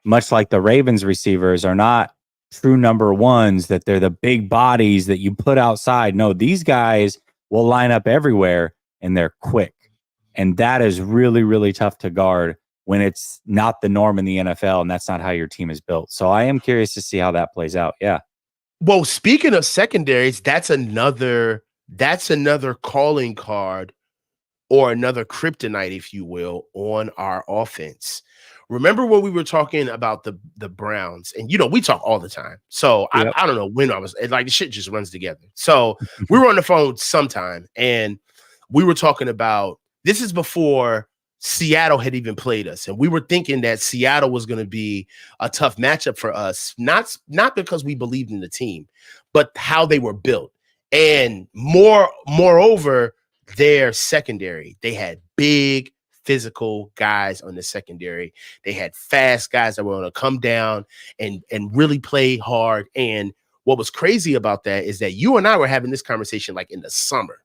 much like the Ravens receivers, are not true number ones, that they're the big bodies that you put outside. No, these guys will line up everywhere and they're quick. And that is really, really tough to guard when it's not the norm in the NFL and that's not how your team is built. So I am curious to see how that plays out. Yeah. Well, speaking of secondaries, that's another calling card or another kryptonite, if you will, on our offense. Remember when we were talking about the Browns, and we talk all the time. So Yep. I don't know when I was like, the shit just runs together. So we were on the phone sometime and we were talking about, this is before Seattle had even played us, and we were thinking that Seattle was going to be a tough matchup for us, not because we believed in the team, but how they were built. And moreover, their secondary, they had big physical guys on the secondary. They had fast guys that were going to come down and really play hard. And what was crazy about that is that you and I were having this conversation like in the summer,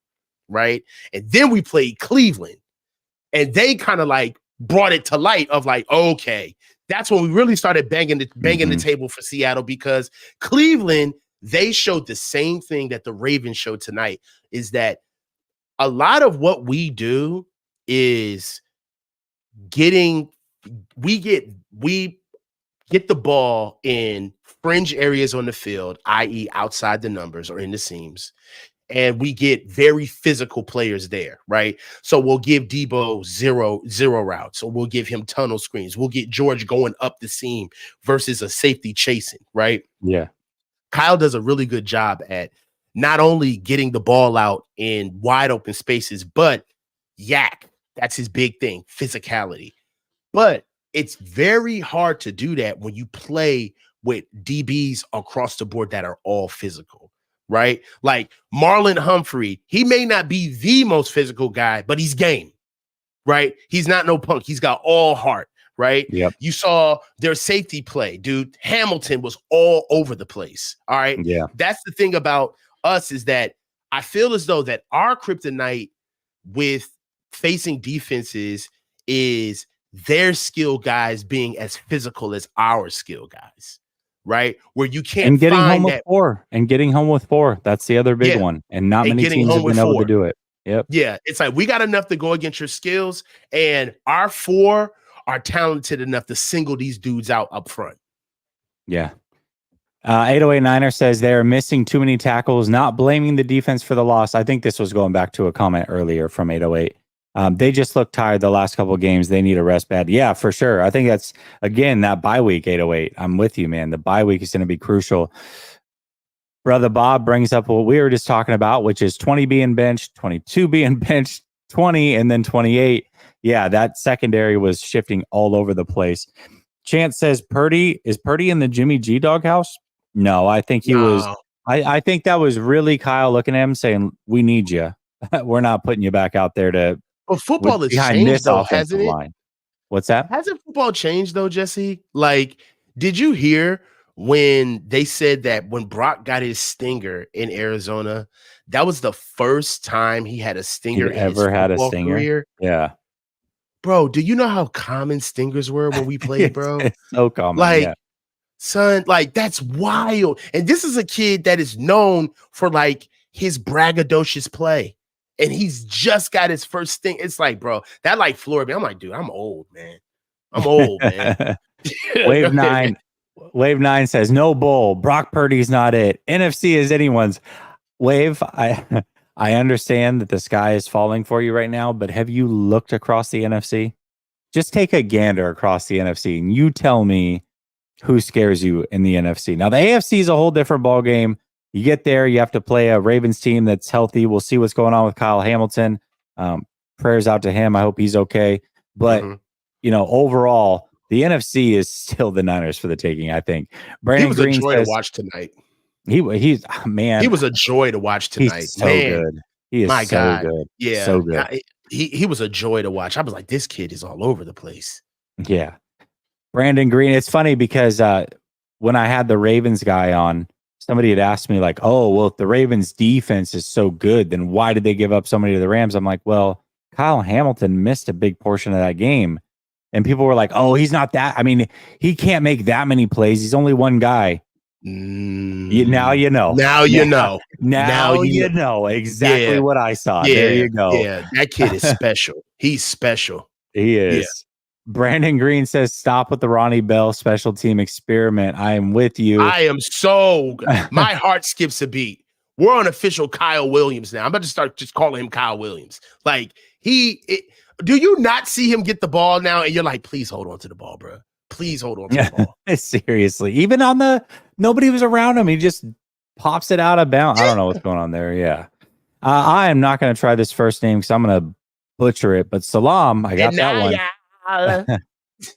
right? And then we played Cleveland, and they kind of like brought it to light of like, okay, that's when we really started banging the table for Seattle, because Cleveland, they showed the same thing that the Ravens showed tonight, is that a lot of what we do is we get the ball in fringe areas on the field, i.e. outside the numbers or in the seams. And we get very physical players there, right? So we'll give Debo zero routes, or we'll give him tunnel screens. We'll get George going up the seam versus a safety chasing, right? Yeah. Kyle does a really good job at not only getting the ball out in wide open spaces, but that's his big thing, physicality. But it's very hard to do that when you play with DBs across the board that are all physical, right? Like Marlon Humphrey, he may not be the most physical guy, but he's game, right? He's not no punk. He's got all heart, right? Yep. You saw their safety play, dude. Hamilton was all over the place, all right? Yeah. That's the thing about us, is that I feel as though that our kryptonite with facing defenses is their skill guys being as physical as our skill guys, right? Where you can't and getting find home with four. And getting home with four. That's the other big one. And not many teams have been able to do it. Yep. Yeah. It's like, we got enough to go against your skills, and our four are talented enough to single these dudes out up front. Yeah. 808 says they're missing too many tackles, not blaming the defense for the loss. I think this was going back to a comment earlier from 808. They just look tired the last couple of games. They need a rest bad. Yeah, for sure. I think that's, again, that bye week, 808. I'm with you, man. The bye week is going to be crucial. Brother Bob brings up what we were just talking about, which is 20 being benched, 22 being benched, 20, and then 28. Yeah, that secondary was shifting all over the place. Chance says, is Purdy in the Jimmy G doghouse? No, I think he was. I think that was really Kyle looking at him saying, we need you. We're not putting you back out there to. But football has changed, though, hasn't it? Line. What's that? Hasn't football changed, though, Jesse? Like, did you hear when they said that when Brock got his stinger in Arizona, that was the first time he had a stinger in his football career? Yeah. Bro, do you know how common stingers were when we played, bro? It's so common. Like, yeah. Son, like, that's wild. And this is a kid that is known for like his braggadocious play. And he's just got his first thing. It's like, bro, that like floored me. I'm like, dude, I'm old, man. I'm old, man. Wave 9 says, no bull. Brock Purdy's not it. NFC is anyone's. Wave, I understand that the sky is falling for you right now, but have you looked across the NFC? Just take a gander across the NFC and you tell me who scares you in the NFC. Now, the AFC is a whole different ballgame. You get there, you have to play a Ravens team that's healthy. We'll see what's going on with Kyle Hamilton. Prayers out to him. I hope he's okay. But, overall, the NFC is still the Niners for the taking, I think. Brandon It was Green a joy says, to watch tonight. He's man. He was a joy to watch tonight. He's so Man, good. He is my so God. good. Yeah. So good. He was a joy to watch. I was like, this kid is all over the place. Yeah. Brandon Green. It's funny because when I had the Ravens guy on, somebody had asked me like, oh, well, if the Ravens defense is so good, then why did they give up so many to the Rams? I'm like, well, Kyle Hamilton missed a big portion of that game. And people were like, oh, he's not that. I mean, he can't make that many plays. He's only one guy. Now you know. Now you know. Now you know exactly what I saw. There you go. Yeah, that kid is special. He's special. He is. Yeah. Brandon Green says, stop with the Ronnie Bell special team experiment. I am with you. I am so good. My heart skips a beat. We're on official Kyle Williams now. I'm about to start just calling him Kyle Williams. Like, do you not see him get the ball now? And you're like, please hold on to the ball, bro. Please hold on to the ball. Seriously. Even on nobody was around him. He just pops it out of bounds. I don't know what's going on there. Yeah. I am not going to try this first name because I'm going to butcher it. But Salam, I got that one.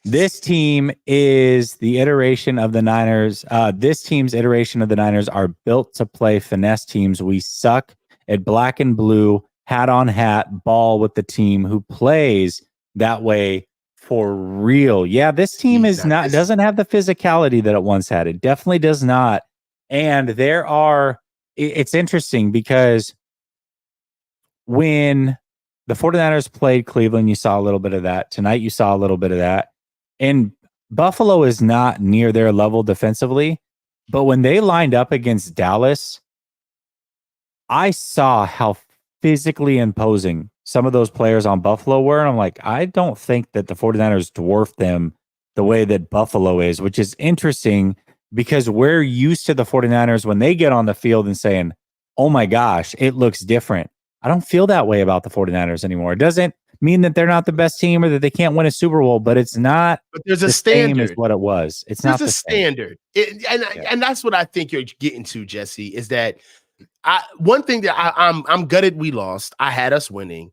This team is the iteration of the Niners. This team's iteration of the Niners are built to play finesse teams. We suck at black and blue, hat on hat, ball with the team who plays that way for real. Yeah, this team doesn't have the physicality that it once had. It definitely does not. And it's interesting because when the 49ers played Cleveland, you saw a little bit of that. Tonight, you saw a little bit of that. And Buffalo is not near their level defensively. But when they lined up against Dallas, I saw how physically imposing some of those players on Buffalo were. And I'm like, I don't think that the 49ers dwarfed them the way that Buffalo is, which is interesting because we're used to the 49ers when they get on the field and saying, oh my gosh, it looks different. I don't feel that way about the 49ers anime. It doesn't mean that they're not the best team or that they can't win a Super Bowl, but it's not. But there's a standard. Same as what it was. It's there's not a standard. And that's what I think you're getting to, Jesse, is that one thing that I'm gutted we lost. I had us winning.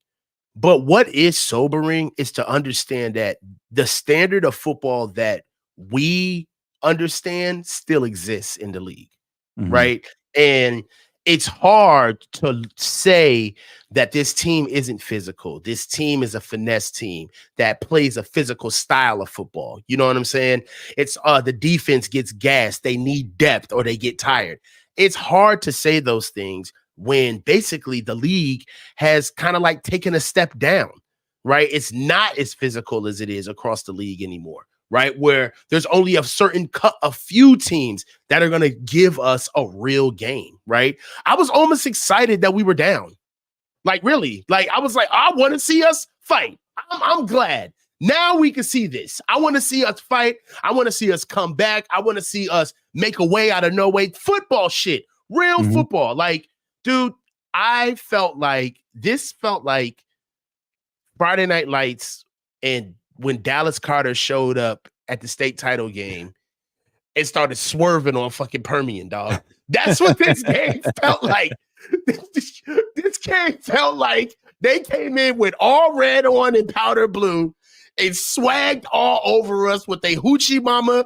But what is sobering is to understand that the standard of football that we understand still exists in the league, right? And it's hard to say that this team isn't physical. This team is a finesse team that plays a physical style of football. You know what I'm saying? It's the defense gets gassed. They need depth or they get tired. It's hard to say those things when basically the league has kind of like taken a step down, right? It's not as physical as it is across the league anymore. Right, where there's only a few teams that are going to give us a real game, right? I was almost excited that we were down. Like, really? Like, I was like, I want to see us fight. I'm glad. Now we can see this. I want to see us fight. I want to see us come back. I want to see us make a way out of no way. Football shit. Real football. Like, dude, I felt like this felt like Friday Night Lights and when Dallas Carter showed up at the state title game and started swerving on fucking Permian, dog. That's what this game felt like. This game felt like they came in with all red on and powder blue and swagged all over us with they hoochie mama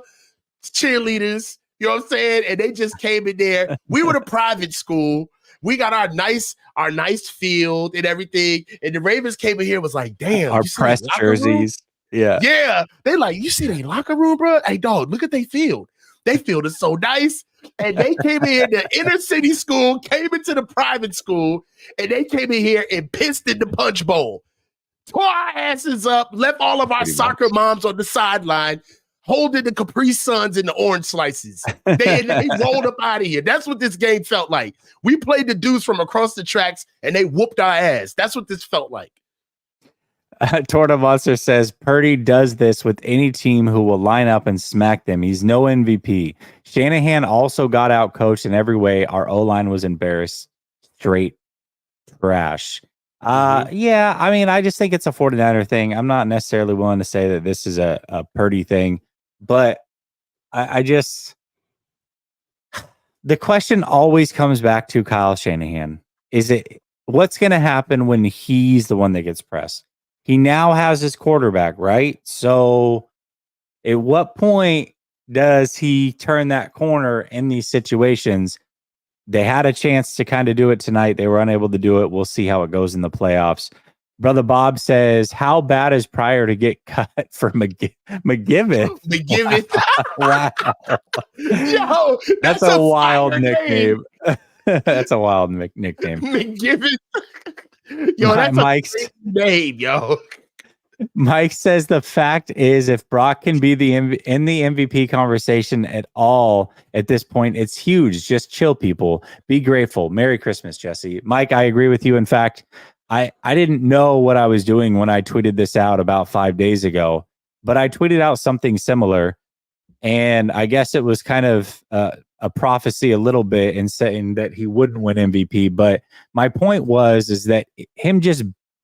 cheerleaders. You know what I'm saying? And they just came in there. We were the private school. We got our nice field and everything. And the Ravens came in here and was like, damn. Our press jerseys. Yeah. Yeah. They like, you see their locker room, bro? Hey, dog, look at their field. They field is so nice. And they came in the inner city school, came into the private school, and they came in here and pissed in the punch bowl. Tore our asses up, left all of our soccer moms on the sideline, holding the Capri Suns and the orange slices. They rolled up out of here. That's what this game felt like. We played the dudes from across the tracks, and they whooped our ass. That's what this felt like. Torta Monster says Purdy does this with any team who will line up and smack them. He's no MVP. Shanahan also got out coached in every way. Our O-line was embarrassed. Straight trash. Yeah, I mean, I just think it's a 49er thing. I'm not necessarily willing to say that this is a Purdy thing, but I just the question always comes back to Kyle Shanahan. Is it what's going to happen when he's the one that gets pressed? He now has his quarterback, right? So at what point does he turn that corner in these situations They had a chance to kind of do it tonight. They were unable to do it. We'll see how it goes in the playoffs. Brother Bob says, how bad is Pryor to get cut for McGiveth? McGiveth. Wow. Yo, That's a wild fire nickname. That's a wild nickname. McGiveth. Yo, that's Mike's a name, yo. Mike says the fact is, if Brock can be in the MVP conversation at all at this point, it's huge. Just chill, people. Be grateful. Merry Christmas, Jesse. Mike, I agree with you. In fact, I didn't know what I was doing when I tweeted this out about 5 days ago, but I tweeted out something similar, and I guess it was kind of a prophecy a little bit in saying that he wouldn't win MVP. But my point is that him just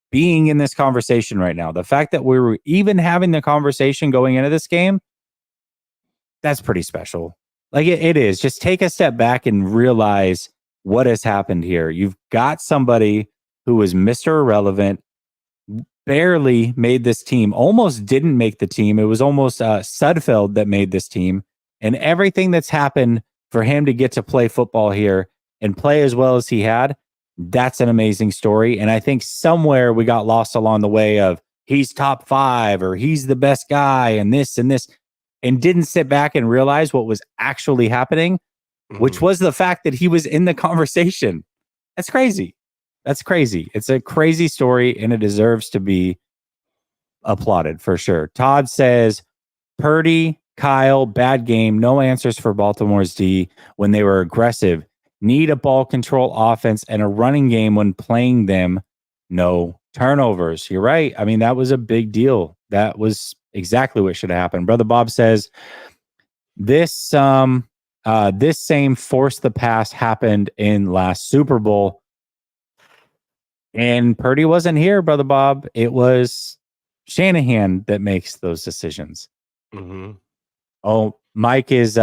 being in this conversation right now, the fact that we were even having the conversation going into this game, that's pretty special. Like it is. Just take a step back and realize what has happened here. You've got somebody who was Mr. Irrelevant, barely made this team, almost didn't make the team. It was almost Sudfeld that made this team. And everything that's happened for him to get to play football here and play as well as he had, that's an amazing story. And I think somewhere we got lost along the way of he's top 5 or he's the best guy and this, and didn't sit back and realize what was actually happening, which was the fact that he was in the conversation. That's crazy. That's crazy. It's a crazy story, and it deserves to be applauded for sure. Todd says, Purdy, Kyle, bad game. No answers for Baltimore's D when they were aggressive. Need a ball control offense and a running game when playing them. No turnovers. You're right. I mean, that was a big deal. That was exactly what should have happened. Brother Bob says, this same force the pass happened in last Super Bowl. And Purdy wasn't here, Brother Bob. It was Shanahan that makes those decisions. Mm-hmm. Oh, Mike is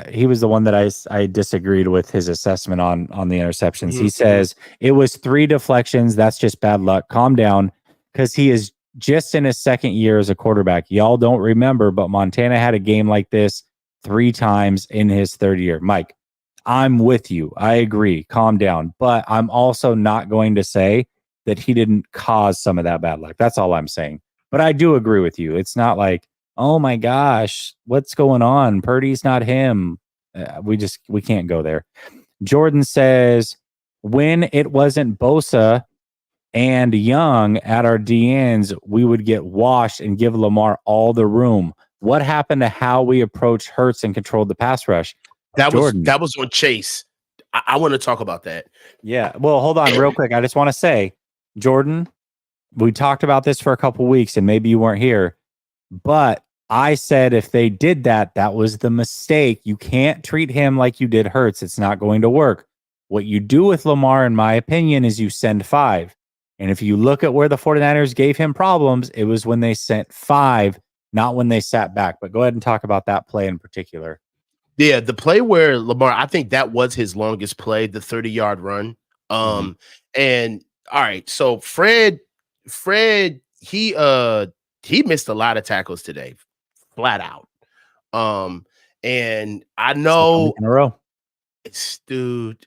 he was the one that I disagreed with his assessment on the interceptions. Mm-hmm. He says it was 3 deflections. That's just bad luck. Calm down, because he is just in his second year as a quarterback. Y'all don't remember, but Montana had a game like this 3 times in his third year. Mike, I'm with you. I agree. Calm down. But I'm also not going to say that he didn't cause some of that bad luck. That's all I'm saying. But I do agree with you. It's not like, oh my gosh, what's going on? Purdy's not him. We can't go there. Jordan says, when it wasn't Bosa and Young at our DNs, we would get washed and give Lamar all the room. What happened to how we approached Hurts and controlled the pass rush? That was on Chase. I want to talk about that. Yeah. Well, hold on real quick. I just want to say, Jordan, we talked about this for a couple weeks and maybe you weren't here, but I said if they did that, that was the mistake. You can't treat him like you did Hurts. It's not going to work. What you do with Lamar, in my opinion, is you send 5. And if you look at where the 49ers gave him problems, it was when they sent 5, not when they sat back. But go ahead and talk about that play in particular. Yeah, the play where Lamar, I think that was his longest play, the 30-yard run. And all right, so Fred, he missed a lot of tackles today, flat out. And I know in a row. Dude,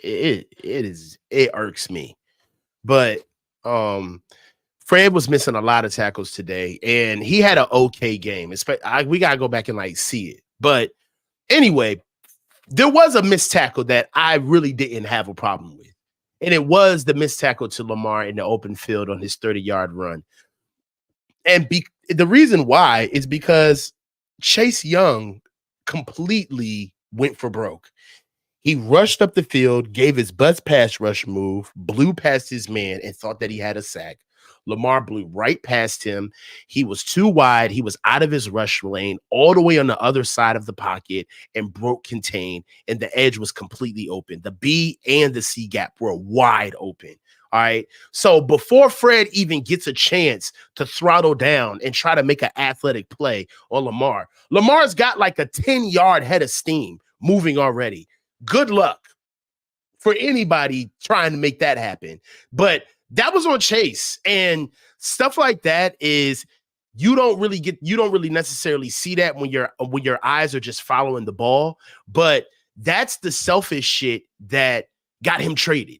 it irks me. But Fred was missing a lot of tackles today, and he had an okay game. We gotta go back and like see it. But anyway, there was a missed tackle that I really didn't have a problem with. And it was the missed tackle to Lamar in the open field on his 30-yard run. And the reason why is because Chase Young completely went for broke. He rushed up the field, gave his bust pass rush move, blew past his man, and thought that he had a sack. Lamar blew right past him. He was too wide. He was out of his rush lane, all the way on the other side of the pocket, and broke contain, and the edge was completely open. The B and the C gap were wide open. All right. So before Fred even gets a chance to throttle down and try to make an athletic play on Lamar, Lamar's got like a 10-yard head of steam moving already. Good luck for anybody trying to make that happen. But that was on Chase, and stuff like that is you don't really necessarily see that when your eyes are just following the ball. But that's the selfish shit that got him traded,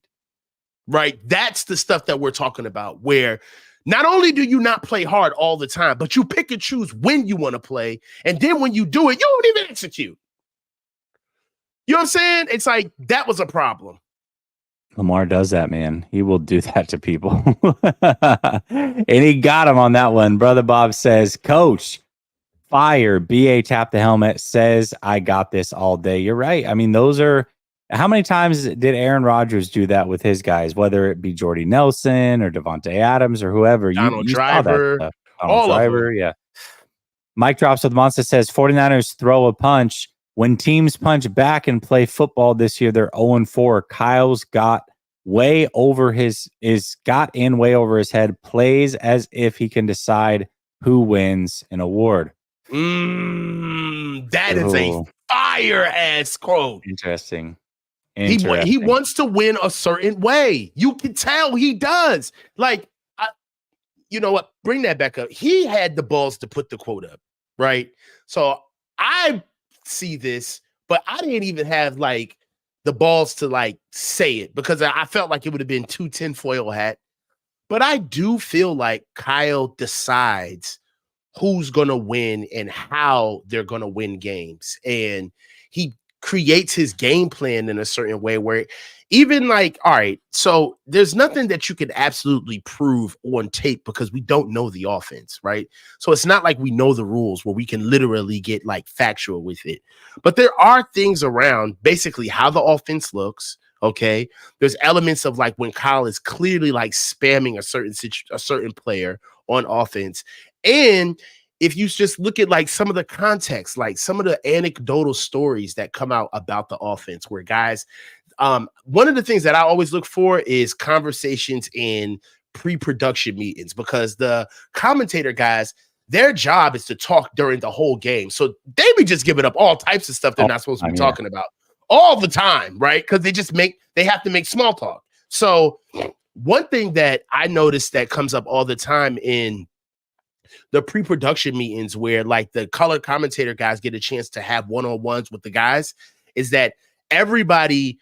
right? That's the stuff that we're talking about, where not only do you not play hard all the time, but you pick and choose when you want to play. And then when you do it, you don't even execute. You know what I'm saying? It's like, that was a problem. Lamar does that, man. He will do that to people. And he got him on that one. Brother Bob says, Coach, fire. BA tap the helmet, says, I got this all day. You're right. I mean, those are, how many times did Aaron Rodgers do that with his guys, whether it be Jordy Nelson or Devontae Adams or whoever? Donald you Driver, saw that stuff. all Driver, of them. yeah. Mike Drops with Monster says 49ers throw a punch. When teams punch back and play football this year, they're 0-4. Kyle's got way over his head, plays as if he can decide who wins an award. That is a fire ass quote. Interesting. He wants to win a certain way. You can tell he does. Like, you know what? Bring that back up. He had the balls to put the quote up, right? So I see this, but I didn't even have like the balls to like say it, because I felt like it would have been too tinfoil hat. But I do feel like Kyle decides who's going to win and how they're going to win games. And he creates his game plan in a certain way where even like, all right, so there's nothing that you can absolutely prove on tape because we don't know the offense, right? So it's not like we know the rules where we can literally get like factual with it. But there are things around basically how the offense looks. Okay, there's elements of like when Kyle is clearly like spamming a certain player on offense. And if you just look at like some of the context, like some of the anecdotal stories that come out about the offense where guys, one of the things that I always look for is conversations in pre-production meetings, because the commentator guys, their job is to talk during the whole game. So they be just giving up all types of stuff they're not supposed to be talking about all the time, right? Because they have to make small talk. So one thing that I noticed that comes up all the time in the pre-production meetings where like the color commentator guys get a chance to have one-on-ones with the guys is that everybody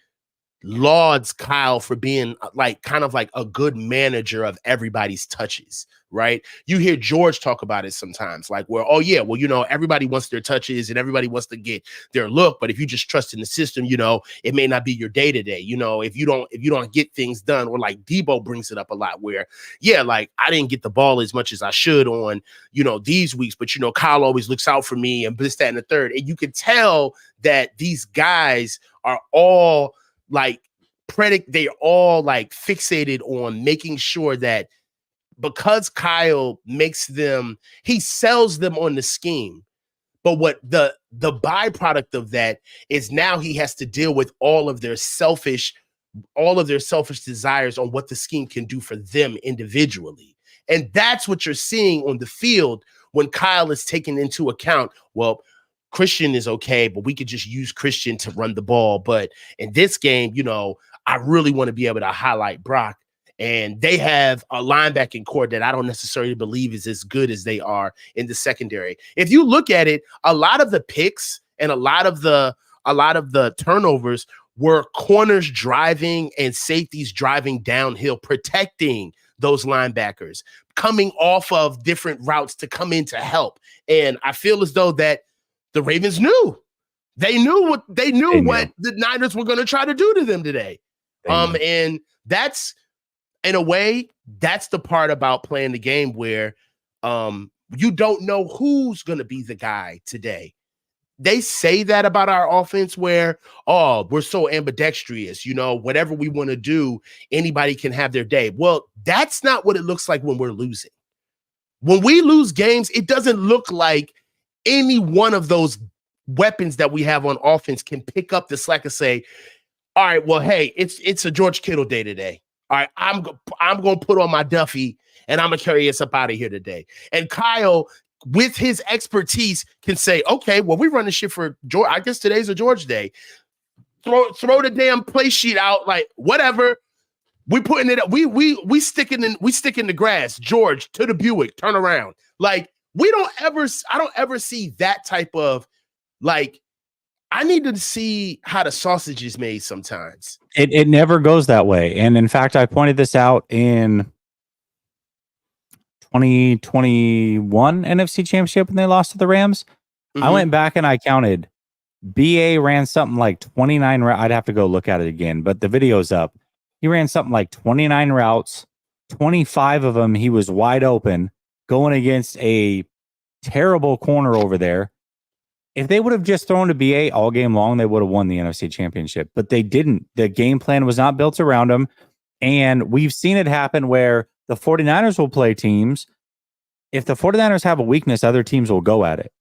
lauds Kyle for being like kind of like a good manager of everybody's touches, right? You hear George talk about it sometimes, like where, oh yeah, well, you know, everybody wants their touches and everybody wants to get their look, but if you just trust in the system, you know, it may not be your day to day, you know, if you don't get things done. Or like Debo brings it up a lot where, yeah, like I didn't get the ball as much as I should on, you know, these weeks, but you know, Kyle always looks out for me and this, that, and the third. And you can tell that these guys are all like they all like fixated on making sure that because Kyle makes them, he sells them on the scheme. But what the byproduct of that is now he has to deal with all of their selfish desires on what the scheme can do for them individually. And that's what you're seeing on the field when Kyle is taking into account, well, Christian is okay, but we could just use Christian to run the ball. But in this game, you know, I really want to be able to highlight Brock. And they have a linebacking core that I don't necessarily believe is as good as they are in the secondary. If you look at it, a lot of the picks and a lot of the turnovers were corners driving and safeties driving downhill, protecting those linebackers, coming off of different routes to come in to help. And I feel as though that the Ravens knew. They knew what the Niners were going to try to do to them today. And that's, in a way, that's the part about playing the game where you don't know who's going to be the guy today. They say that about our offense where, oh, we're so ambidextrous, you know, whatever we want to do, anybody can have their day. Well, that's not what it looks like when we're losing. When we lose games, it doesn't look like any one of those weapons that we have on offense can pick up the slack and say, all right, well, hey, it's a George Kittle day today. All right, I'm going to put on my Duffy and I'm going to carry us up out of here today. And Kyle, with his expertise, can say, okay, well, we run the shit for George. I guess today's a George day. Throw the damn play sheet out, like whatever. We putting it up. We sticking in the grass. George to the Buick, turn around. Like I don't ever see that type of like I need to see how the sausage is made sometimes. It never goes that way. And in fact, I pointed this out in 2021 NFC Championship when they lost to the Rams. I went back and I counted. BA ran something like 29 routes. I'd have to go look at it again, but the video's up. He ran something like 29 routes. 25 of them, he was wide open going against a terrible corner over there. If they would have just thrown to BA all game long, they would have won the NFC Championship, but they didn't. The game plan was not built around him. And we've seen it happen where the 49ers will play teams. If the 49ers have a weakness, other teams will go at it.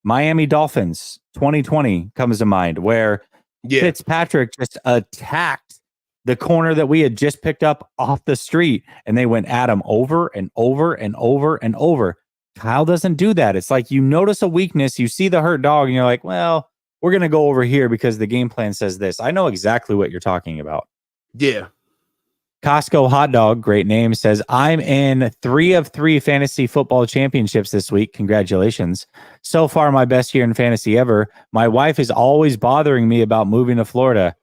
Miami Dolphins 2020 comes to mind where Fitzpatrick just attacked the corner that we had just picked up off the street, and they went at him over and over and over and over. Kyle doesn't do that. It's like you notice a weakness, you see the hurt dog, and you're like, well, we're going to go over here because the game plan says this. I know exactly what you're talking about. Yeah. Costco Hot Dog, great name, says, I'm in 3 of 3 fantasy football championships this week. Congratulations. So far, my best year in fantasy ever. My wife is always bothering me about moving to Florida.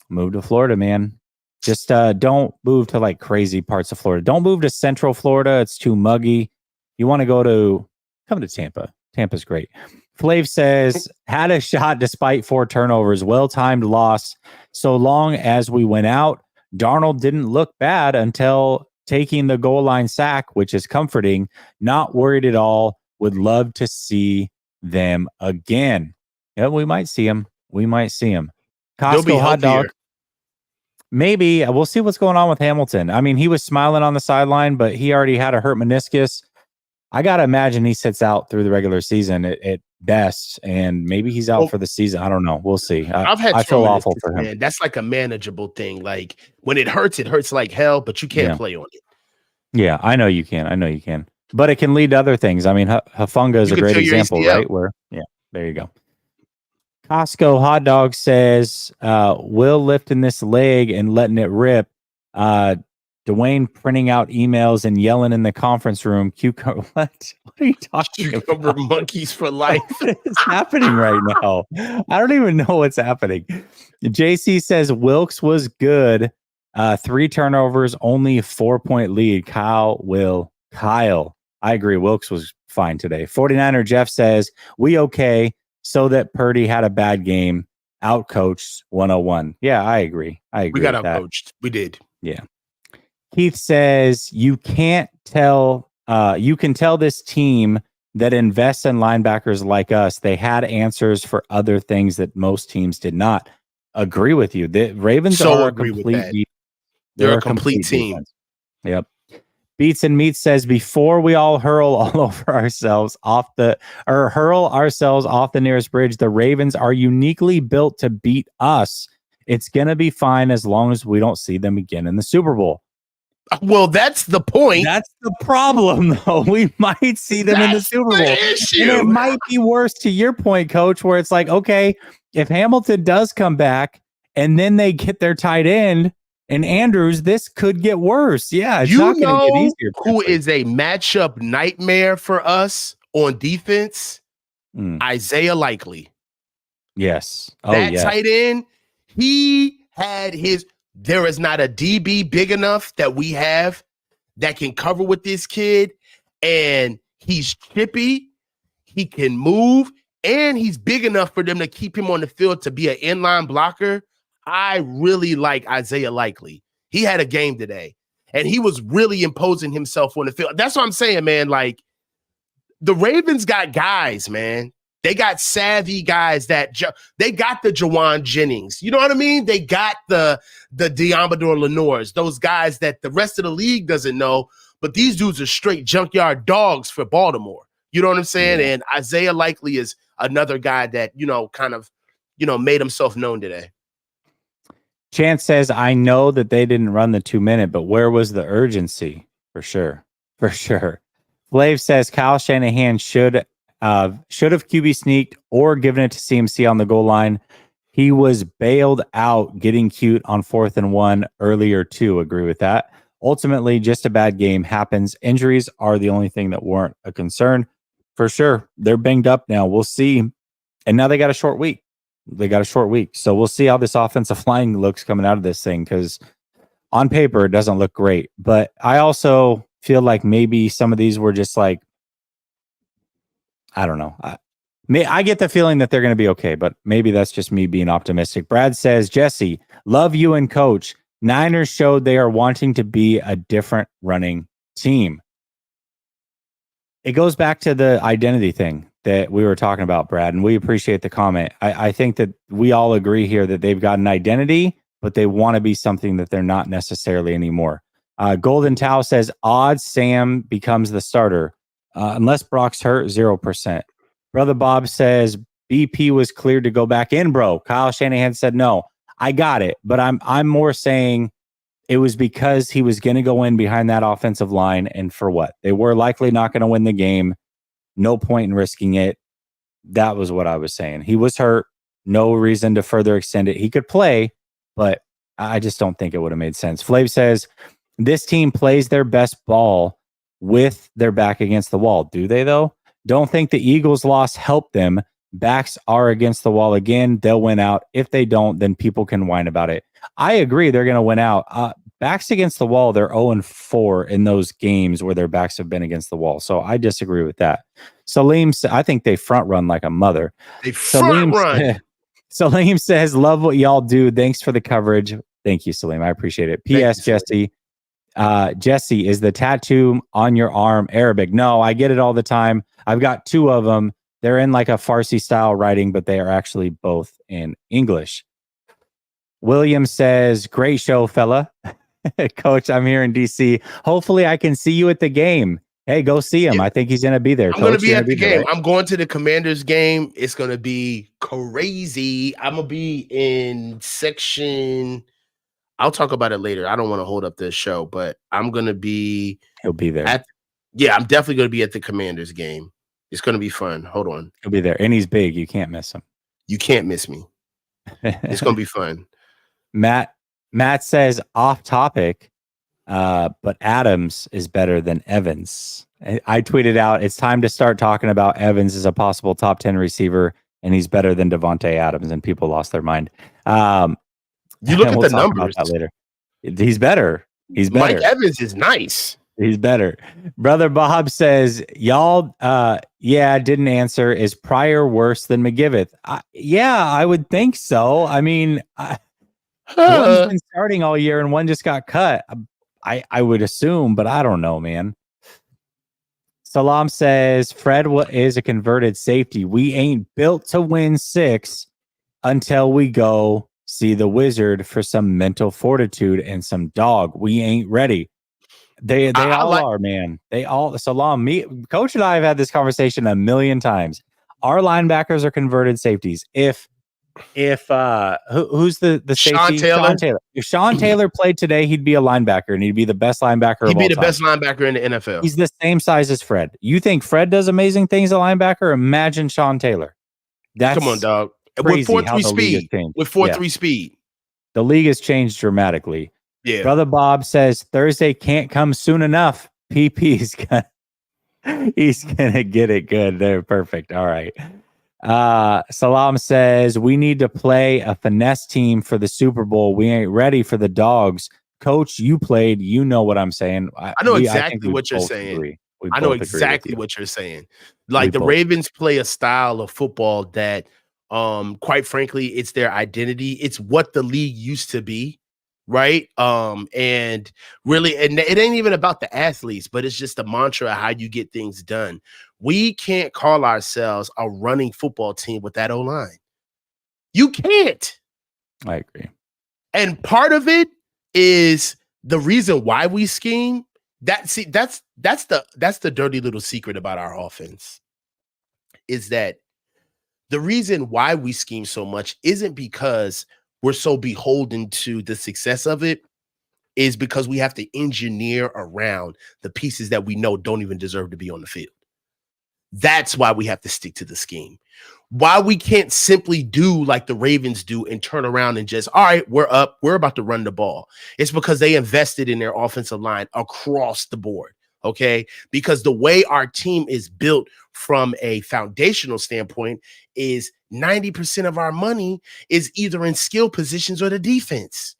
Move to Florida, man. Just don't move to like crazy parts of Florida. Don't move to Central Florida. It's too muggy. You want to come to Tampa. Tampa's great. Flav says, had a shot despite 4 turnovers. Well-timed loss. So long as we went out, Darnold didn't look bad until taking the goal line sack, which is comforting. Not worried at all. Would love to see them again. Yeah, we might see him. Costco Hot Dog. Maybe. We'll see what's going on with Hamilton. I mean, he was smiling on the sideline, but he already had a hurt meniscus. I got to imagine he sits out through the regular season at best, and maybe he's out for the season. I don't know. We'll see. I feel awful for him. Man, that's like a manageable thing. Like when it hurts like hell, but you can't play on it. Yeah, I know you can. But it can lead to other things. I mean, Hafunga is a great example, right? There you go. Costco Hot Dog says, Will lifting this leg and letting it rip. Dwayne printing out emails and yelling in the conference room. What are you talking about? Monkeys for life. What is happening right now? I don't even know what's happening. JC says Wilkes was good. 3 turnovers, only 4-point lead. Kyle. I agree. Wilkes was fine today. 49er Jeff says, we okay. So that Purdy had a bad game. Outcoached 101. Yeah, I agree. We got outcoached. We did. Yeah. Keith says you can tell this team that invests in linebackers like us, they had answers for other things that most teams did not. Agree with you. The Ravens are a complete They're a complete team. Defense. Yep. Beats and Meats says before we all hurl ourselves off the nearest bridge, the Ravens are uniquely built to beat us. It's gonna be fine as long as we don't see them again in the Super Bowl. Well, that's the point. That's the problem, though. We might see them in the Super Bowl. And it might be worse, to your point, Coach, where it's like, okay, if Hamilton does come back and then they get their tight end and Andrews, this could get worse. Yeah, it's not going to get easier. Who is a matchup nightmare for us on defense? Isaiah Likely. Yes. Tight end, he had his... There is not a DB big enough that we have that can cover with this kid. And he's chippy. He can move. And he's big enough for them to keep him on the field to be an inline blocker. I really like Isaiah Likely. He had a game today. And he was really imposing himself on the field. That's what I'm saying, man. Like, the Ravens got guys, man. They got savvy guys they got the Jawan Jennings. You know what I mean? They got the Diamador Lenores, those guys that the rest of the league doesn't know, but these dudes are straight junkyard dogs for Baltimore. You know what I'm saying? Yeah. And Isaiah Likely is another guy that, made himself known today. Chance says, I know that they didn't run the 2-minute, but where was the urgency? For sure. Flav says Kyle Shanahan should have QB sneaked or given it to CMC on the goal line. He was bailed out getting cute on 4th and 1 earlier too. Agree with that. Ultimately, just a bad game happens. Injuries are the only thing that weren't a concern. For sure. They're banged up now. We'll see. And now they got a short week. They got a short week. So we'll see how this offensive line looks coming out of this thing, because on paper, it doesn't look great. But I also feel like maybe some of these were just like, I don't know. I get the feeling that they're going to be okay, but maybe that's just me being optimistic. Brad says, Jesse, love you and coach. Niners showed they are wanting to be a different running team. It goes back to the identity thing that we were talking about, Brad, and we appreciate the comment. I think that we all agree here that they've got an identity, but they want to be something that they're not necessarily anymore. Golden Tao says, odds Sam becomes the starter. Unless Brock's hurt, 0%. Brother Bob says, BP was cleared to go back in, bro. Kyle Shanahan said, no, I got it. But I'm more saying it was because he was going to go in behind that offensive line. And for what? They were likely not going to win the game. No point in risking it. That was what I was saying. He was hurt. No reason to further extend it. He could play, but I just don't think it would have made sense. Flav says, this team plays their best ball with their back against the wall. Do they, though? Don't think the Eagles' loss helped them. Backs are against the wall again. They'll win out. If they don't, then people can whine about it. I agree. They're going to win out. Backs against the wall, they're 0-4 in those games where their backs have been against the wall. So I disagree with that. Salim, I think they front run like a mother. They front run. Salim says, love what y'all do. Thanks for the coverage. Thank you, Salim. I appreciate it. P.S. Jesse. Jesse, is the tattoo on your arm Arabic? No, I get it all the time. I've got 2 of them. They're in like a Farsi style writing, but they are actually both in English. William says, great show, fella. Coach, I'm here in DC. Hopefully I can see you at the game. Hey, go see him. I think he's going to be there. I'm going to be at the game. Right? I'm going to the Commanders game. It's going to be crazy. I'm going to be in section. I'll talk about it later. I don't want to hold up this show, but I'm going to be. He'll be there. I'm definitely going to be at the Commanders game. It's going to be fun. Hold on. He'll be there. And he's big. You can't miss him. You can't miss me. It's going to be fun. Matt says, off topic, but Adams is better than Evans. I tweeted out, it's time to start talking about Evans as a possible top 10 receiver, and he's better than Devontae Adams, and people lost their mind. You look at the numbers. That later. He's better. He's better. Mike Evans is nice. He's better. Brother Bob says, y'all, didn't answer. Is Pryor worse than McGiveth? I would think so. I mean, one's been starting all year and one just got cut. I would assume, but I don't know, man. Salam says, Fred is a converted safety. We ain't built to win 6 until we go see the wizard for some mental fortitude and some dog. We ain't ready. They all are, man. They all. Salam, Coach and I have had this conversation a million times. Our linebackers are converted safeties. If who's the safety? Sean Taylor. If Sean Taylor played today, he'd be a linebacker and he'd be the best linebacker. He'd be the best linebacker in the NFL. He's the same size as Fred. You think Fred does amazing things at linebacker? Imagine Sean Taylor. Come on, dog. With 4.3 speed. With 4.3 speed. The league has changed dramatically. Yeah. Brother Bob says Thursday can't come soon enough. PP's he's gonna get it good. They're perfect. All right. Salam says we need to play a finesse team for the Super Bowl. We ain't ready for the dogs. Coach, you played. You know what I'm saying. I know exactly what you're saying. I know exactly what you're saying. Like the Ravens play a style of football that, quite frankly, it's their identity. It's what the league used to be. Right. And really, and it ain't even about the athletes, but it's just the mantra of how you get things done. We can't call ourselves a running football team with that O-line. You can't. I agree. And part of it is the reason why we scheme. That's the dirty little secret about our offense, is that the reason why we scheme so much isn't because we're so beholden to the success of it, is because we have to engineer around the pieces that we know don't even deserve to be on the field. That's why we have to stick to the scheme. Why we can't simply do like the Ravens do and turn around and just, all right, we're up, we're about to run the ball. It's because they invested in their offensive line across the board. okay? Because the way our team is built from a foundational standpoint is 90% of our money is either in skill positions or the defense.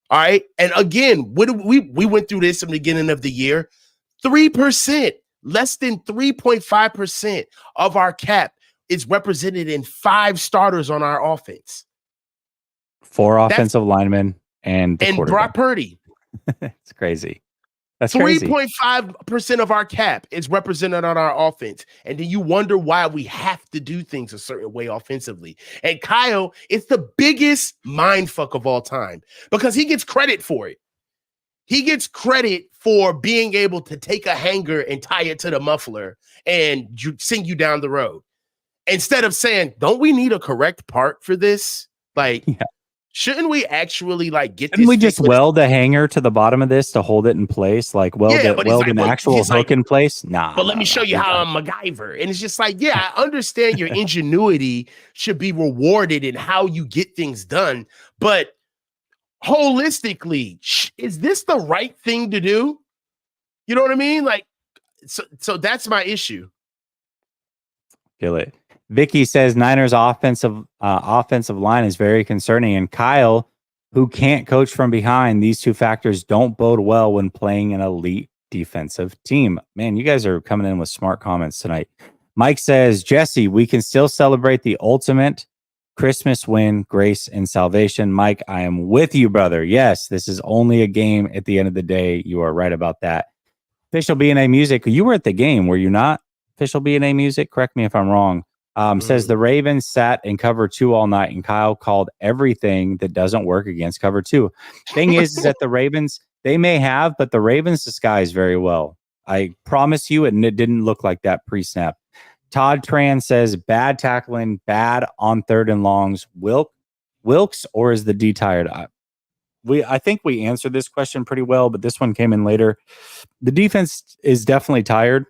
All right. And again, we went through this in the beginning of the year. 3%, less than 3.5% of our cap is represented in 5 starters on our offense. 4 offensive linemen and the quarterback. Brock Purdy. It's crazy. That's crazy. 3.5% of our cap is represented on our offense. And then you wonder why we have to do things a certain way offensively. And Kyle, it's the biggest mindfuck of all time because he gets credit for it. He gets credit for being able to take a hanger and tie it to the muffler and send you down the road. Instead of saying, don't we need a correct part for this? Like, shouldn't we actually like get Shouldn't this? we just weld a hanger to the bottom of this to hold it in place? Like weld an actual hook in place? Nah. But let me show you how I'm MacGyver. And it's just like, yeah, I understand your ingenuity should be rewarded in how you get things done. But holistically, is this the right thing to do? You know what I mean? Like, so that's my issue. Feel it. Vicky says Niners offensive line is very concerning. And Kyle, who can't coach from behind, these 2 factors don't bode well when playing an elite defensive team. Man, you guys are coming in with smart comments tonight. Mike says, Jesse, we can still celebrate the ultimate Christmas win, grace, and salvation. Mike, I am with you, brother. Yes, this is only a game at the end of the day. You are right about that. Official B&A Music, you were at the game, were you not? Official B&A Music, correct me if I'm wrong. Says the Ravens sat in cover 2 all night, and Kyle called everything that doesn't work against cover 2. Thing is that the Ravens, they may have, but the Ravens disguise very well. I promise you, and it didn't look like that pre-snap. Todd Tran says bad tackling, bad on 3rd and longs. Wilkes, or is the D tired? I think we answered this question pretty well, but this one came in later. The defense is definitely tired.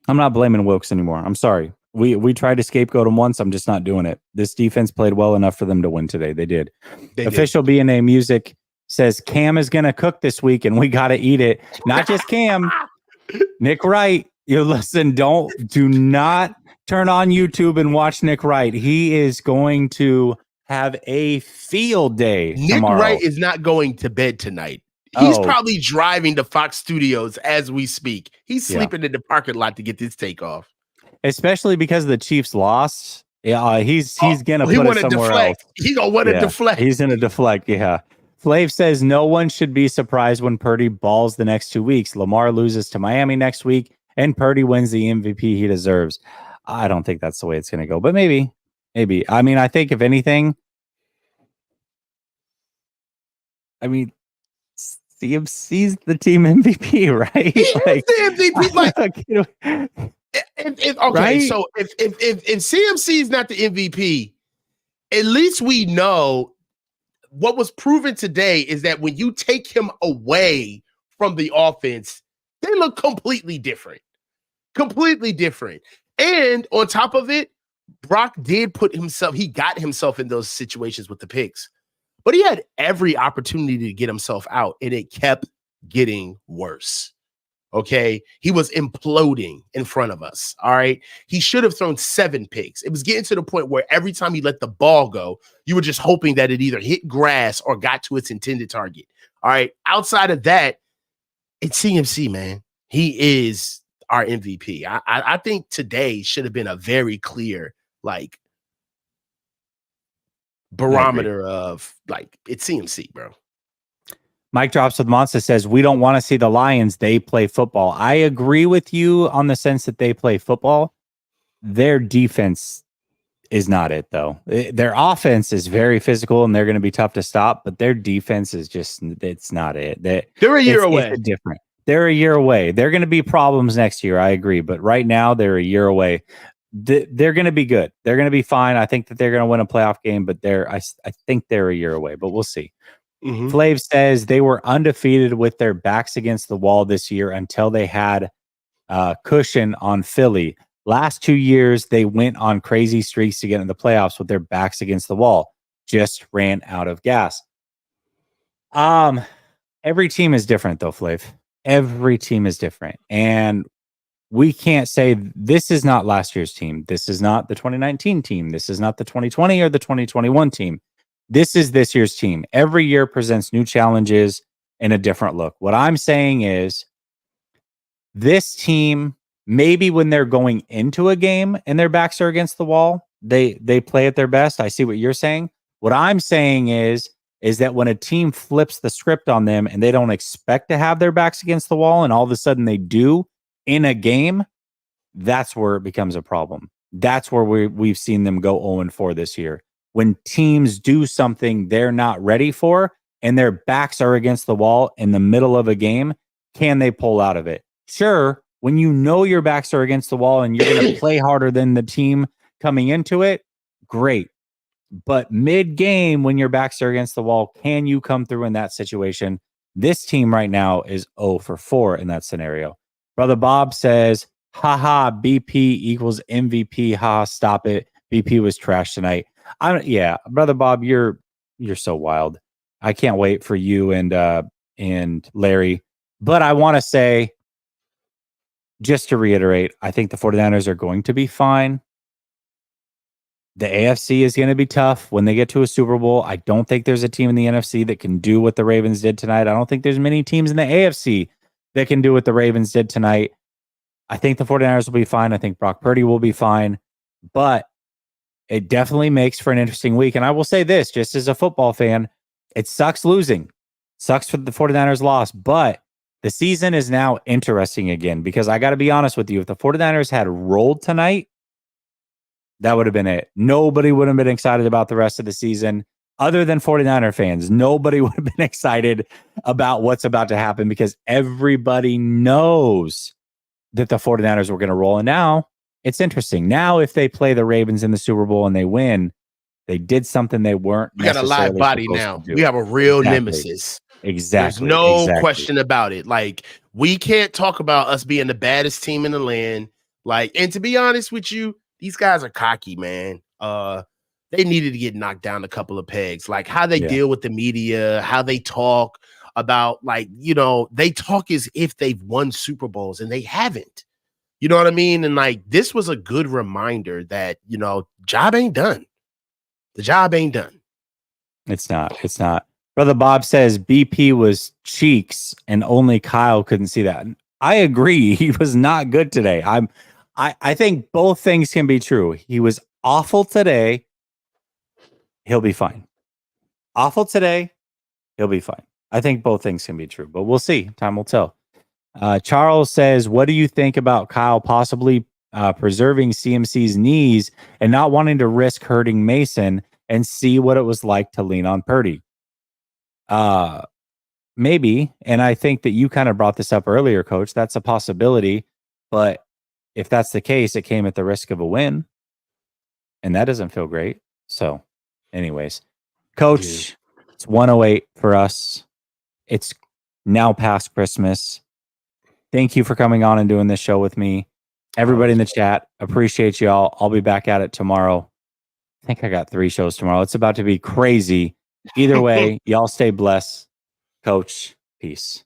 I'm not blaming Wilkes anymore. I'm sorry. We tried to scapegoat him once. I'm just not doing it. This defense played well enough for them to win today. They did. Official B&A Music says Cam is going to cook this week, and we got to eat it. Not just Cam. Nick Wright. You listen. Do not turn on YouTube and watch Nick Wright. He is going to have a field day tomorrow. Nick Wright is not going to bed tonight. He's probably driving to Fox Studios as we speak. He's sleeping in the parking lot to get this takeoff. Especially because the Chiefs lost. Yeah, he's gonna put it somewhere else. He's gonna want to deflect. He's gonna deflect. Yeah. Flav says no one should be surprised when Purdy balls the next 2 weeks. Lamar loses to Miami next week, and Purdy wins the MVP he deserves. I don't think that's the way it's gonna go, but maybe. I mean, I think if anything, CMC's the team MVP, right? Like, the MVP. Right? So if CMC is not the MVP, at least we know what was proven today is that when you take him away from the offense, they look completely different. And on top of it, Brock did he got himself in those situations with the picks, but he had every opportunity to get himself out, and it kept getting worse. Okay. He was imploding in front of us. All right. He should have thrown 7 picks. It was getting to the point where every time he let the ball go, you were just hoping that it either hit grass or got to its intended target. All right. Outside of that, it's CMC, man. He is our MVP. I think today should have been a very clear, like, barometer of, like, it's CMC, bro. Mike Drops with Monster says, we don't want to see the Lions. They play football. I agree with you on the sense that they play football. Their defense is not it, though. Their offense is very physical, and they're going to be tough to stop, but their defense is just, it's not it. They're a year away. It's different. They're a year away. They're going to be problems next year. I agree. But right now, they're a year away. They're going to be good. They're going to be fine. I think that they're going to win a playoff game, but I think they're a year away, but we'll see. Mm-hmm. Flav says they were undefeated with their backs against the wall this year until they had cushion on Philly. Last 2 years, they went on crazy streaks to get in the playoffs with their backs against the wall. Just ran out of gas. Every team is different, though, Flav. Every team is different. And we can't say this is not last year's team. This is not the 2019 team. This is not the 2020 or the 2021 team. This is this year's team. Every year presents new challenges and a different look. What I'm saying is this team, maybe when they're going into a game and their backs are against the wall, they play at their best. I see what you're saying. What I'm saying is that when a team flips the script on them and they don't expect to have their backs against the wall and all of a sudden they do in a game, that's where it becomes a problem. That's where we've seen them go 0-4 this year. When teams do something they're not ready for and their backs are against the wall in the middle of a game, can they pull out of it? Sure, when you know your backs are against the wall and you're going to play harder than the team coming into it, great. But mid-game, when your backs are against the wall, can you come through in that situation? This team right now is 0-4 in that scenario. Brother Bob says, haha, BP equals MVP. Ha, stop it. BP was trash tonight. Brother Bob, you're so wild. I can't wait for you and Larry. But I want to say, just to reiterate, I think the 49ers are going to be fine. The AFC is going to be tough when they get to a Super Bowl. I don't think there's a team in the NFC that can do what the Ravens did tonight. I don't think there's many teams in the AFC that can do what the Ravens did tonight. I think the 49ers will be fine. I think Brock Purdy will be fine. But it definitely makes for an interesting week. And I will say this, just as a football fan, it sucks losing. Sucks for the 49ers loss. But the season is now interesting again because I got to be honest with you. If the 49ers had rolled tonight, that would have been it. Nobody would have been excited about the rest of the season other than 49er fans. Nobody would have been excited about what's about to happen because everybody knows that the 49ers were going to roll. And now it's interesting. Now, if they play the Ravens in the Super Bowl and they win, they did something they weren't. We got a live body now. We have a real nemesis. Exactly. There's no question about it. Like, we can't talk about us being the baddest team in the land. Like, and to be honest with you, these guys are cocky, man. They needed to get knocked down a couple of pegs. Like how they deal with the media, how they talk about, like, you know, they talk as if they've won Super Bowls and they haven't. You know what I mean? And like, this was a good reminder that, you know, job ain't done. The job ain't done. It's not. Brother Bob says BP was cheeks and only Kyle couldn't see that. I agree. He was not good today. I think both things can be true. He was awful today. He'll be fine. Awful today. He'll be fine. I think both things can be true, but we'll see. Time will tell. Charles says, what do you think about Kyle possibly preserving CMC's knees and not wanting to risk hurting Mason and see what it was like to lean on Purdy? Maybe. And I think that you kind of brought this up earlier, Coach. That's a possibility. But if that's the case, it came at the risk of a win. And that doesn't feel great. So, anyways, Coach, it's 1:08 for us. It's now past Christmas. Thank you for coming on and doing this show with me. Everybody in the chat, appreciate y'all. I'll be back at it tomorrow. I think I got 3 shows tomorrow. It's about to be crazy. Either way, y'all stay blessed. Coach, peace.